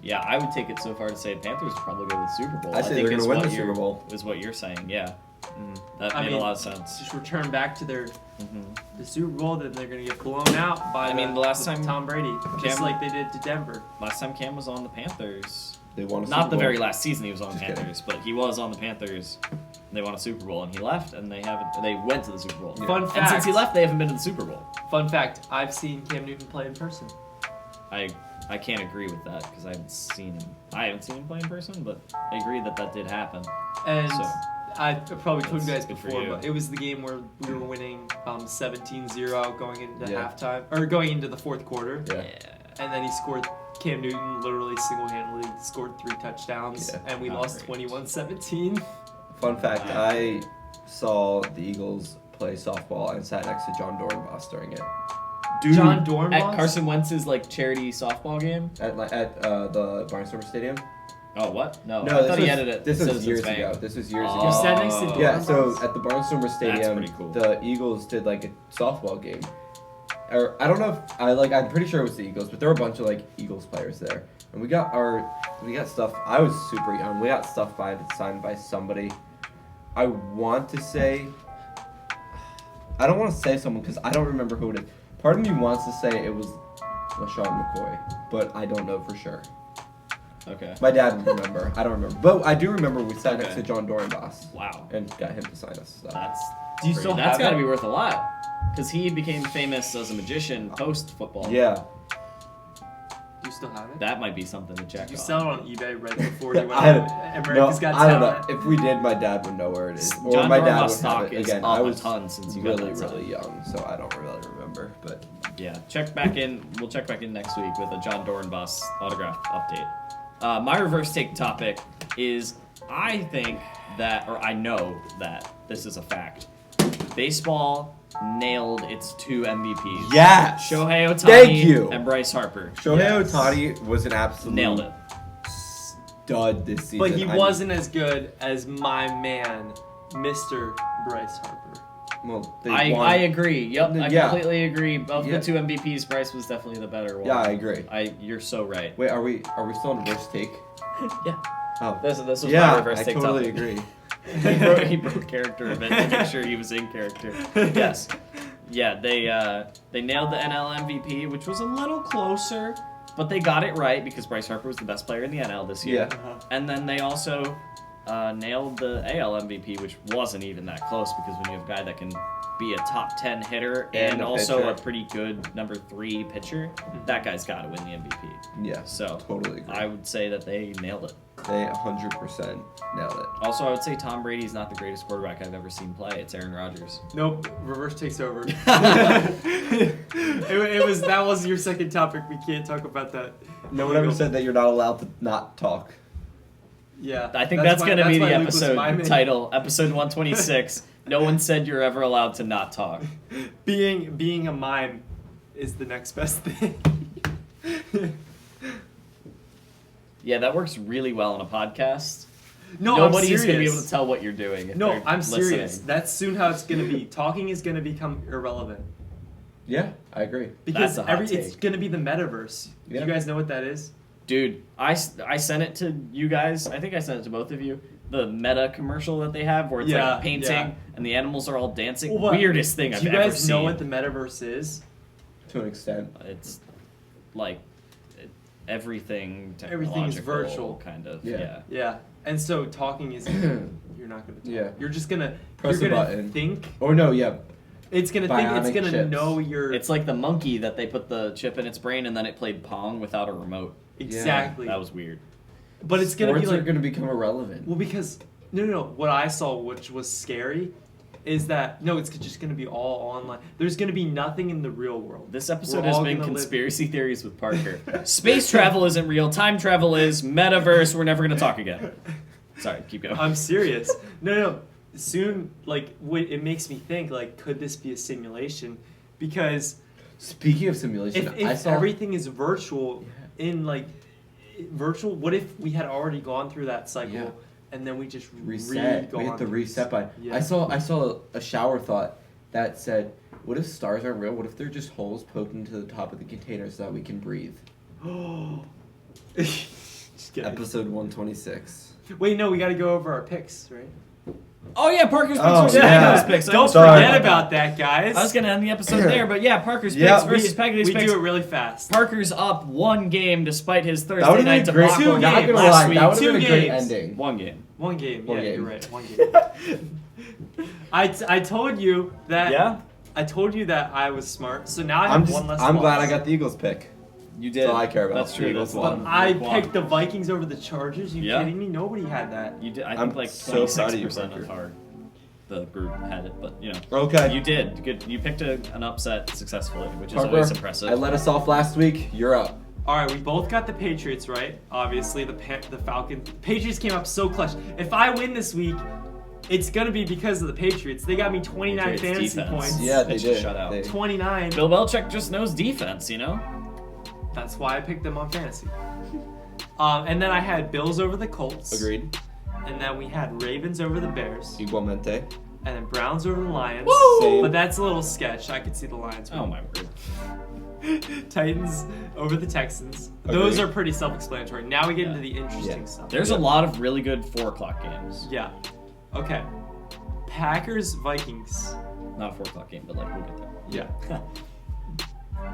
Speaker 3: Yeah, I would take it so far to say Panthers would probably go to the Super Bowl.
Speaker 2: I say they're going to win the Super Bowl.
Speaker 3: Is what you're saying, yeah. That
Speaker 1: I
Speaker 3: made
Speaker 1: mean,
Speaker 3: a lot of sense.
Speaker 1: Just return back to the Super Bowl, then they're going to get blown out by
Speaker 3: the last time
Speaker 1: Tom Brady, just like they did to Denver.
Speaker 3: Last time Cam was on the Panthers.
Speaker 2: They won a Super
Speaker 3: Not the
Speaker 2: Bowl.
Speaker 3: very last season he was on the
Speaker 2: Just
Speaker 3: Panthers, but he was on the Panthers. They won a Super Bowl, and he left, and they went to the Super Bowl.
Speaker 1: Yeah. Fun
Speaker 3: And
Speaker 1: fact.
Speaker 3: since he left, they haven't been to the Super Bowl.
Speaker 1: Fun fact, I've seen Cam Newton play in person.
Speaker 3: I can't agree with that because I haven't seen him play in person, but I agree that did happen.
Speaker 1: And
Speaker 3: So,
Speaker 1: I probably told you guys
Speaker 3: good for
Speaker 1: before,
Speaker 3: you.
Speaker 1: but it was the game where we were winning 17-0 going into
Speaker 2: Yeah.
Speaker 1: halftime, or going into the fourth quarter.
Speaker 2: Yeah.
Speaker 1: And then Cam Newton literally single-handedly scored 3 touchdowns,
Speaker 2: Yeah.
Speaker 1: and we lost
Speaker 3: Outrageous.
Speaker 1: 21-17.
Speaker 2: Fun fact, I saw the Eagles play softball and sat next to John Dornbos during it.
Speaker 3: Dude,
Speaker 1: John Dornbos?
Speaker 3: at Carson Wentz's charity softball game.
Speaker 2: At the Barnstormer Stadium?
Speaker 3: Oh, what? No,
Speaker 2: No,
Speaker 3: I
Speaker 2: this
Speaker 3: thought he
Speaker 2: was-
Speaker 3: had it at
Speaker 2: This was
Speaker 3: Citizens
Speaker 2: years
Speaker 3: Bank.
Speaker 2: ago. This was years
Speaker 3: Oh.
Speaker 2: ago.
Speaker 1: You sat next to
Speaker 2: Yeah, so
Speaker 1: Dornbos?
Speaker 2: at the Barnstormer Stadium,
Speaker 3: pretty cool.
Speaker 2: the Eagles did a softball game. Or I don't know if I'm pretty sure it was the Eagles, but there were a bunch of Eagles players there. And we got stuff. I was super young. We got stuff signed by somebody. I want to say, I don't want to say someone because I don't remember who it is. Part of me wants to say it was LaShawn McCoy, but I don't know for sure.
Speaker 3: Okay.
Speaker 2: My dad would remember. I don't remember. But I do remember we sat next
Speaker 3: Okay.
Speaker 2: to John Dornbos
Speaker 3: Wow.
Speaker 2: and got him to sign us stuff.
Speaker 3: That's
Speaker 1: Do you still
Speaker 3: that's
Speaker 1: have
Speaker 3: got to
Speaker 1: it?
Speaker 3: be worth a lot because he became famous as a magician post football.
Speaker 2: Yeah.
Speaker 1: Do you still have it?
Speaker 3: That might be something to check
Speaker 1: Did you
Speaker 3: on.
Speaker 1: sell it on eBay right before you went
Speaker 2: I
Speaker 1: on
Speaker 2: don't
Speaker 1: America's Got
Speaker 2: I don't
Speaker 1: Talent?
Speaker 2: know. If we did, my dad would know where it is. Or
Speaker 3: John
Speaker 2: my dad
Speaker 3: Dornbos
Speaker 2: would have
Speaker 3: stock
Speaker 2: it.
Speaker 3: is
Speaker 2: Again,
Speaker 3: up
Speaker 2: I
Speaker 3: a
Speaker 2: was
Speaker 3: ton since you got
Speaker 2: really,
Speaker 3: that
Speaker 2: really
Speaker 3: signed.
Speaker 2: young, so I don't really remember. But
Speaker 3: Yeah, check back in. We'll check back in next week with a John Dornbos autograph update. My reverse take topic is I think that, or I know that this is a fact. Baseball nailed its 2 MVPs.
Speaker 2: yes!
Speaker 3: Shohei Ohtani
Speaker 2: Thank you.
Speaker 3: and Bryce Harper.
Speaker 2: Shohei
Speaker 1: Yes.
Speaker 2: Ohtani was an absolute
Speaker 3: Nailed it.
Speaker 2: stud this season.
Speaker 1: But he
Speaker 2: I mean,
Speaker 1: wasn't as good as my man, Mr. Bryce Harper.
Speaker 2: Well, they
Speaker 3: I
Speaker 2: won.
Speaker 3: agree. Yep, I
Speaker 2: Yeah.
Speaker 3: completely agree. Of
Speaker 2: Yeah.
Speaker 3: the 2 MVPs, Bryce was definitely the better one.
Speaker 2: Yeah, I agree.
Speaker 3: You're so right.
Speaker 2: Wait, are we still on reverse take?
Speaker 3: Yeah.
Speaker 2: Oh.
Speaker 3: This was my
Speaker 2: Yeah,
Speaker 3: reverse
Speaker 2: I
Speaker 3: take
Speaker 2: totally
Speaker 3: topic.
Speaker 2: agree.
Speaker 3: he broke character a bit to make sure he was in character. Yes. Yeah, they nailed the NL MVP, which was a little closer, but they got it right because Bryce Harper was the best player in the NL this year.
Speaker 2: Yeah.
Speaker 3: And then they also nailed the AL MVP, which wasn't even that close because when you have a guy that can be a top 10 hitter and
Speaker 2: a
Speaker 3: also
Speaker 2: pitcher.
Speaker 3: a pretty good number 3 pitcher, that guy's got to win the MVP.
Speaker 2: Yeah,
Speaker 3: So
Speaker 2: totally agree.
Speaker 3: I would say that they nailed it.
Speaker 2: They 100% nailed it.
Speaker 3: Also, I would say Tom Brady's not the greatest quarterback I've ever seen play. It's Aaron Rodgers.
Speaker 1: Nope, reverse takes over. That was your second topic. We can't talk about that.
Speaker 2: No one ever said that you're not allowed to not talk.
Speaker 1: Yeah,
Speaker 3: I think that's going to be the
Speaker 1: why Luke was my
Speaker 3: episode
Speaker 1: man.
Speaker 3: title, episode 126. No one said you're ever allowed to not talk.
Speaker 1: Being a mime is the next best thing.
Speaker 3: Yeah, that works really well on a podcast.
Speaker 1: No,
Speaker 3: Nobody's
Speaker 1: I'm
Speaker 3: going to be
Speaker 1: serious.
Speaker 3: able to tell what you're doing. If
Speaker 1: No,
Speaker 3: they're
Speaker 1: I'm serious.
Speaker 3: listening.
Speaker 1: That's soon how it's gonna be. Talking is gonna become irrelevant
Speaker 2: Yeah, I agree.
Speaker 1: because
Speaker 3: That's a hot
Speaker 1: it's
Speaker 3: take.
Speaker 1: gonna be the metaverse.
Speaker 2: Yeah.
Speaker 1: You guys know what that is?
Speaker 3: Dude, I sent it to you guys. I think I sent it to both of you. The meta commercial that they have where it's
Speaker 1: Yeah,
Speaker 3: like painting
Speaker 1: yeah.
Speaker 3: and the animals are all dancing.
Speaker 1: Well,
Speaker 3: Weirdest thing I've
Speaker 1: Do you
Speaker 3: ever
Speaker 1: guys
Speaker 3: seen.
Speaker 1: know what the metaverse is?
Speaker 2: To an extent.
Speaker 3: It's like everything
Speaker 1: Everything is
Speaker 3: technological,
Speaker 1: virtual.
Speaker 3: kind of.
Speaker 2: Yeah.
Speaker 3: Yeah.
Speaker 1: Yeah, and so talking is you're not gonna talk.
Speaker 2: Yeah.
Speaker 1: You're just gonna
Speaker 2: Press
Speaker 1: you're
Speaker 2: a
Speaker 1: gonna
Speaker 2: button.
Speaker 1: think.
Speaker 2: Or no, yeah.
Speaker 1: It's gonna think. It's
Speaker 2: Bionic
Speaker 1: gonna
Speaker 2: chips.
Speaker 1: know your
Speaker 3: It's like the monkey that they put the chip in its brain and then it played Pong without a remote.
Speaker 1: exactly.
Speaker 3: That was weird.
Speaker 1: But it's gonna
Speaker 2: Sports
Speaker 1: be like
Speaker 2: are going to become irrelevant.
Speaker 1: well because no. What I saw, which was scary, is that no, it's just gonna be all online. There's gonna be nothing in the real world.
Speaker 3: This episode
Speaker 1: We're
Speaker 3: has
Speaker 1: all
Speaker 3: been
Speaker 1: gonna live-
Speaker 3: conspiracy theories with Parker. Space travel isn't real. Time travel is. Metaverse, we're never going to talk again. Sorry, keep going.
Speaker 1: I'm serious. No. Soon, like, it makes me think, like, could this be a simulation? Because
Speaker 2: Speaking of simulation,
Speaker 1: if
Speaker 2: I saw
Speaker 1: everything is virtual, virtual, what if we had already gone through that cycle
Speaker 2: Yeah.
Speaker 1: and then we just
Speaker 2: reset. We hit the reset button.
Speaker 1: Yeah.
Speaker 2: I saw a shower thought that said, what if stars aren't real? What if they're just holes poked into the top of the container so that we can breathe?
Speaker 1: Just kidding.
Speaker 2: Episode 126.
Speaker 1: Wait, no, we got to go over our picks, right?
Speaker 3: Oh yeah, Parker's picks
Speaker 2: Oh,
Speaker 3: versus
Speaker 2: yeah.
Speaker 3: Packados picks.
Speaker 1: Don't
Speaker 2: Sorry.
Speaker 1: forget about that, guys.
Speaker 3: I was gonna end the episode there, but yeah, Parker's
Speaker 2: Yeah,
Speaker 3: picks versus Packados
Speaker 1: we
Speaker 3: picks.
Speaker 1: do it really fast.
Speaker 3: Parker's up 1 game despite his
Speaker 2: That
Speaker 3: Thursday
Speaker 2: would
Speaker 3: night
Speaker 2: have been great.
Speaker 3: debacle
Speaker 1: Not gonna
Speaker 3: last
Speaker 2: lie,
Speaker 3: week.
Speaker 2: that would have
Speaker 1: 2
Speaker 2: been a great
Speaker 1: games.
Speaker 2: ending.
Speaker 3: 1 game.
Speaker 1: One game.
Speaker 2: One
Speaker 1: Yeah,
Speaker 2: game.
Speaker 1: you're right. One game. I told you that.
Speaker 3: Yeah,
Speaker 1: I told you that I was smart. So now I have one less.
Speaker 2: I'm glad I
Speaker 1: loss.
Speaker 2: got the Eagles pick.
Speaker 3: you did.
Speaker 2: That's all I care about.
Speaker 3: That's true.
Speaker 2: Eagles
Speaker 3: That's
Speaker 2: won.
Speaker 3: one.
Speaker 1: I
Speaker 3: Luke won.
Speaker 1: picked the Vikings over the Chargers. You
Speaker 3: Yeah.
Speaker 1: kidding me? Nobody had that.
Speaker 3: You did. I
Speaker 2: I'm
Speaker 3: think like
Speaker 2: so proud of you,
Speaker 3: 26%
Speaker 2: Parker.
Speaker 3: of the group had it, but you know.
Speaker 2: Okay.
Speaker 3: You did. Good. You picked an upset successfully, which is
Speaker 2: Parker,
Speaker 3: always impressive.
Speaker 2: I let us off last week. You're up.
Speaker 1: All right, we both got the Patriots right. Obviously, the Falcons. Patriots came up so clutch. If I win this week, it's gonna be because of the Patriots. They got me 29
Speaker 3: Patriots
Speaker 1: fantasy
Speaker 3: defense.
Speaker 1: points.
Speaker 2: Yeah, they
Speaker 3: Pitch
Speaker 2: did.
Speaker 3: shutout.
Speaker 2: They-
Speaker 1: 29.
Speaker 3: Bill Belichick just knows defense, you know.
Speaker 1: That's why I picked them on fantasy. And then I had Bills over the Colts.
Speaker 2: Agreed.
Speaker 1: And then we had Ravens over the Bears.
Speaker 2: Igualmente.
Speaker 1: And then Browns over the Lions.
Speaker 2: Same.
Speaker 1: But that's a little sketch. I could see the Lions.
Speaker 3: Oh my word.
Speaker 1: Titans over the Texans.
Speaker 2: Agreed.
Speaker 1: Those are pretty self-explanatory. Now we get
Speaker 3: Yeah.
Speaker 1: into the interesting
Speaker 2: Yeah.
Speaker 1: stuff.
Speaker 3: There's a lot of really good 4:00 games.
Speaker 1: Yeah. Okay. Packers Vikings.
Speaker 3: Not a 4:00 game, but like we'll get there.
Speaker 1: Yeah.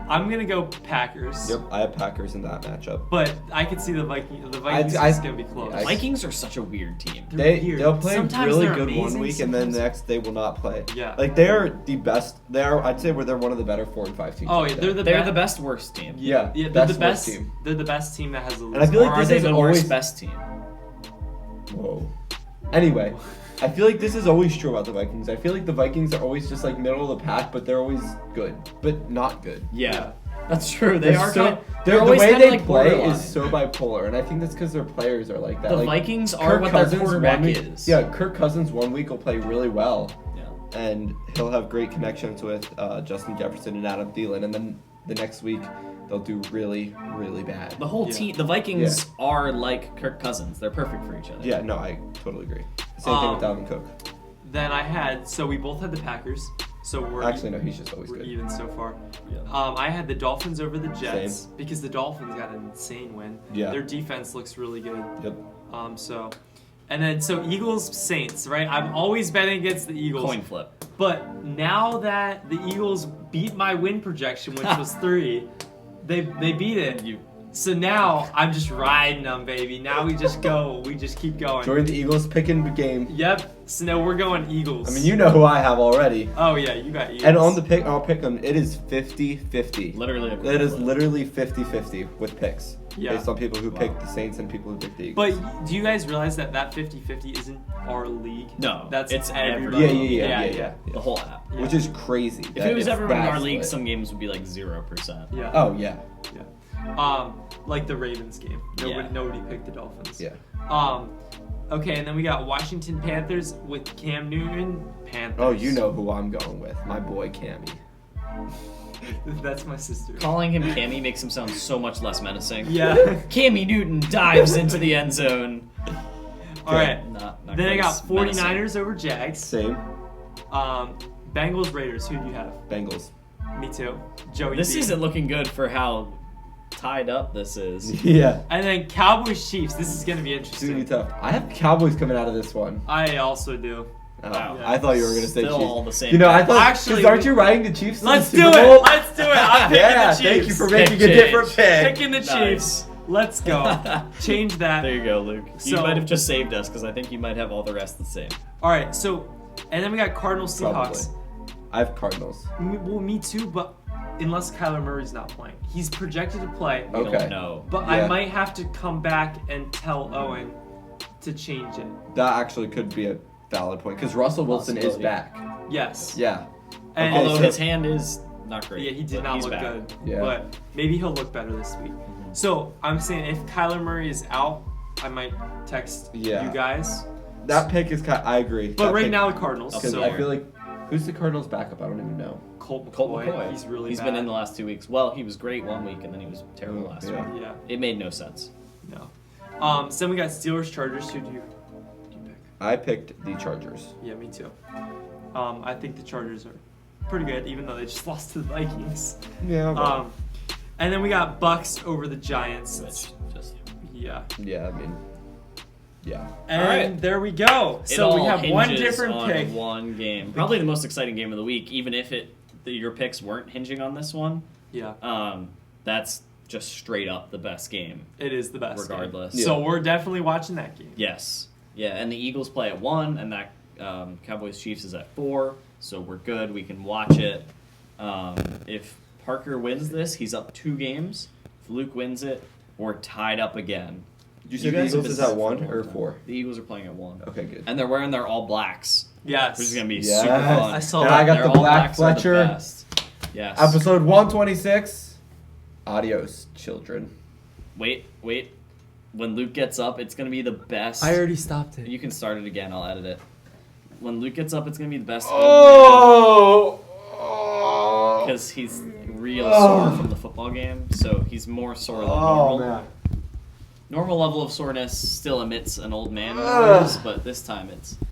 Speaker 1: I'm gonna go Packers.
Speaker 2: Yep, I have Packers in that matchup.
Speaker 1: But I could see the Vikings. The Vikings
Speaker 2: I-
Speaker 1: is gonna be close.
Speaker 2: I-
Speaker 3: Vikings are such a weird team.
Speaker 1: They're weird.
Speaker 2: They'll play
Speaker 1: Sometimes
Speaker 2: really
Speaker 1: they're
Speaker 2: good
Speaker 1: amazing,
Speaker 2: one week and then
Speaker 1: sometimes-
Speaker 2: the next they will not play.
Speaker 1: Yeah.
Speaker 2: Like they are the best. They are. I'd say they're one of the better 4 and 5 teams.
Speaker 1: Oh,
Speaker 2: out
Speaker 1: yeah,
Speaker 2: there.
Speaker 1: they're
Speaker 3: the best worst team.
Speaker 2: Yeah,
Speaker 1: Yeah, they're
Speaker 2: best
Speaker 1: the best
Speaker 2: worst team.
Speaker 1: They're the best team that has the least.
Speaker 2: And I feel like
Speaker 3: Or are
Speaker 2: this
Speaker 3: they
Speaker 2: is
Speaker 3: the
Speaker 2: always
Speaker 3: worst best team?
Speaker 2: Whoa. Anyway, I feel like this is always true about the Vikings. I feel like the Vikings are always just like middle of the pack, but they're always good, but not good.
Speaker 3: Yeah, that's true. They
Speaker 2: They're
Speaker 3: are
Speaker 2: so,
Speaker 3: kind.
Speaker 2: the
Speaker 3: always
Speaker 2: way
Speaker 3: kinda
Speaker 2: they
Speaker 3: like
Speaker 2: play
Speaker 3: borderline.
Speaker 2: is so bipolar, and I think that's because their players are like that.
Speaker 3: The
Speaker 2: Like,
Speaker 3: Vikings are
Speaker 2: Kirk
Speaker 3: what their
Speaker 2: Cousins
Speaker 3: quarterback
Speaker 2: one week,
Speaker 3: is.
Speaker 2: Yeah, Kirk Cousins 1 week will play really well,
Speaker 3: Yeah.
Speaker 2: and he'll have great connections with Justin Jefferson and Adam Thielen, and then the next week they'll do really, really bad.
Speaker 3: The whole
Speaker 1: Yeah.
Speaker 3: team, the Vikings are like Kirk Cousins. They're perfect for each other.
Speaker 2: Yeah, no, I totally agree. Same thing with Dalvin Cook.
Speaker 1: Then I had. So we both had the Packers. So we're
Speaker 2: Actually, no, he's just always
Speaker 1: we're
Speaker 2: good.
Speaker 1: even so far.
Speaker 3: Yeah.
Speaker 1: I had the Dolphins over the Jets because the Dolphins got an insane win.
Speaker 2: Yeah.
Speaker 1: Their defense looks really good.
Speaker 2: Yep.
Speaker 1: And then Eagles Saints, right? I'm always betting against the Eagles.
Speaker 3: Coin flip.
Speaker 1: But now that the Eagles beat my win projection, which was 3, they beat it. So now I'm just riding them, baby. Now we just keep going.
Speaker 2: Join the Eagles picking the game.
Speaker 1: Yep. So now we're going Eagles.
Speaker 2: I mean, you know who I have already.
Speaker 1: Oh yeah, you got Eagles.
Speaker 2: And on the pick, I'll pick them. It is 50-50.
Speaker 3: Literally. A coin
Speaker 2: It is
Speaker 3: flip.
Speaker 2: literally 50-50 with picks.
Speaker 1: Yeah.
Speaker 2: Based on people who
Speaker 3: Wow.
Speaker 2: pick the Saints and people who pick the Eagles.
Speaker 1: But do you guys realize that 50-50 isn't our league?
Speaker 3: No,
Speaker 1: That's
Speaker 3: it's
Speaker 1: everybody.
Speaker 3: everybody.
Speaker 2: Yeah.
Speaker 3: The whole app.
Speaker 1: Yeah.
Speaker 2: Which is crazy.
Speaker 3: If
Speaker 2: that
Speaker 3: it was
Speaker 2: it's
Speaker 3: everyone in
Speaker 2: that
Speaker 3: our league,
Speaker 2: split.
Speaker 3: some games would be like 0%.
Speaker 1: Yeah.
Speaker 2: Oh, yeah.
Speaker 1: Like the Ravens game. Nobody picked the Dolphins.
Speaker 2: Yeah.
Speaker 1: Okay, and then we got Washington Panthers with Cam Newton. Panthers.
Speaker 2: Oh, you know who I'm going with. My boy, Cammy.
Speaker 1: That's my sister.
Speaker 3: Calling him Cammy makes him sound so much less menacing.
Speaker 1: Yeah.
Speaker 3: Cammy Newton dives into the end zone.
Speaker 1: All right.
Speaker 3: Not
Speaker 1: Then I
Speaker 3: quite
Speaker 1: got
Speaker 3: as menacing.
Speaker 1: 49ers over Jags.
Speaker 2: Same.
Speaker 1: Bengals Raiders. Who do you have?
Speaker 2: Bengals.
Speaker 1: Me too. Joey.
Speaker 3: This
Speaker 1: B.
Speaker 3: isn't looking good for how tied up this is.
Speaker 2: Yeah.
Speaker 1: And then Cowboys Chiefs. This is gonna be
Speaker 2: It's
Speaker 1: interesting.
Speaker 2: gonna be tough. I have Cowboys coming out of this one.
Speaker 1: I also do.
Speaker 2: Oh,
Speaker 3: Wow.
Speaker 2: I thought you were gonna say
Speaker 3: Still
Speaker 2: Chiefs.
Speaker 3: all the same.
Speaker 2: You know, I thought.
Speaker 1: Actually,
Speaker 2: Actually, aren't you riding the Chiefs? in
Speaker 1: Let's
Speaker 2: the
Speaker 1: do
Speaker 2: Super
Speaker 1: it.
Speaker 2: Bowl?
Speaker 1: Let's do it. I'm picking
Speaker 2: Yeah,
Speaker 1: the Chiefs.
Speaker 2: thank you for
Speaker 3: Pick
Speaker 2: making a different
Speaker 3: change.
Speaker 2: pick.
Speaker 1: Picking the
Speaker 3: Nice.
Speaker 1: Chiefs. Let's go. Change that.
Speaker 3: There you go, Luke. You
Speaker 1: So-
Speaker 3: might have just saved us because I think you might have all the rest the same.
Speaker 1: All right. So, and then we got Cardinals Seahawks.
Speaker 2: I have Cardinals.
Speaker 1: Well, me too, but unless Kyler Murray's not playing, he's projected to play.
Speaker 3: We
Speaker 2: Okay.
Speaker 3: don't know.
Speaker 1: But
Speaker 2: Yeah.
Speaker 1: I might have to come back and tell Owen to change it.
Speaker 2: That actually could be a valid point because Russell Wilson is
Speaker 3: Possibility.
Speaker 2: back.
Speaker 1: Yes.
Speaker 2: Yeah.
Speaker 1: And
Speaker 2: Okay,
Speaker 3: Although
Speaker 2: so-
Speaker 3: his hand is not great.
Speaker 1: yeah, he did
Speaker 3: but
Speaker 1: not
Speaker 3: he's
Speaker 1: look
Speaker 3: back.
Speaker 1: good.
Speaker 2: Yeah.
Speaker 1: But maybe he'll look better this week. So I'm saying if Kyler Murray is out, I might text
Speaker 2: Yeah.
Speaker 1: you guys.
Speaker 2: That pick is kind. I agree.
Speaker 1: But
Speaker 2: That
Speaker 1: right
Speaker 2: pick-
Speaker 1: now the Cardinals.
Speaker 2: because
Speaker 1: So
Speaker 2: I feel like who's the Cardinals' backup? I don't even know.
Speaker 1: Colt
Speaker 3: Colt
Speaker 1: McCoy.
Speaker 3: McCoy.
Speaker 1: He's really
Speaker 3: He's
Speaker 1: bad.
Speaker 3: been in the last 2 weeks. Well, he was great 1 week and then he was terrible last
Speaker 2: Yeah.
Speaker 3: week.
Speaker 1: Yeah.
Speaker 3: It made no sense.
Speaker 1: No. So then we got Steelers Chargers. Who do you pick?
Speaker 2: I picked the Chargers.
Speaker 1: Yeah, me too. I think the Chargers are pretty good, even though they just lost to the Vikings.
Speaker 2: Yeah.
Speaker 1: And then we got Bucks over the Giants.
Speaker 3: Which just
Speaker 1: Yeah.
Speaker 2: Yeah, I mean, yeah.
Speaker 1: And
Speaker 3: Alright.
Speaker 1: there we go.
Speaker 3: it
Speaker 1: So
Speaker 3: all
Speaker 1: we have one
Speaker 3: hinges
Speaker 1: different
Speaker 3: on
Speaker 1: pick.
Speaker 3: one game. Probably the most exciting game of the week, even if your picks weren't hinging on this one.
Speaker 1: Yeah.
Speaker 3: That's just straight up the best game.
Speaker 1: It is the best.
Speaker 3: Regardless.
Speaker 1: Game. So we're definitely watching that game.
Speaker 3: Yes. Yeah, and the Eagles play at 1, and that Cowboys Chiefs is at 4, so we're good. We can watch it. If Parker wins this, he's up 2 games. If Luke wins it, we're tied up again.
Speaker 2: Did you say the
Speaker 3: guys have
Speaker 2: Eagles
Speaker 3: been
Speaker 2: is at
Speaker 3: for a
Speaker 2: 1
Speaker 3: long
Speaker 2: or
Speaker 3: time.
Speaker 2: 4?
Speaker 3: The Eagles are playing at 1.
Speaker 2: Okay, good.
Speaker 3: And they're wearing their all blacks.
Speaker 1: Yes.
Speaker 3: Which is going to be
Speaker 2: Yes.
Speaker 3: super fun.
Speaker 1: I saw
Speaker 2: And
Speaker 1: that.
Speaker 2: I got
Speaker 3: Their
Speaker 2: the
Speaker 3: all
Speaker 2: black
Speaker 3: blacks are the
Speaker 2: Fletcher.
Speaker 3: best. Yes.
Speaker 2: Episode 126. Adios, children.
Speaker 3: Wait. When Luke gets up, it's going to be the best.
Speaker 1: I already stopped it.
Speaker 3: You can start it again. I'll edit it. When Luke gets up, it's going to be the best.
Speaker 2: Oh!
Speaker 3: Because he's real sore from the football game, so he's more sore than normal.
Speaker 2: man.
Speaker 3: Normal level of soreness still emits an old man noise, but this time it's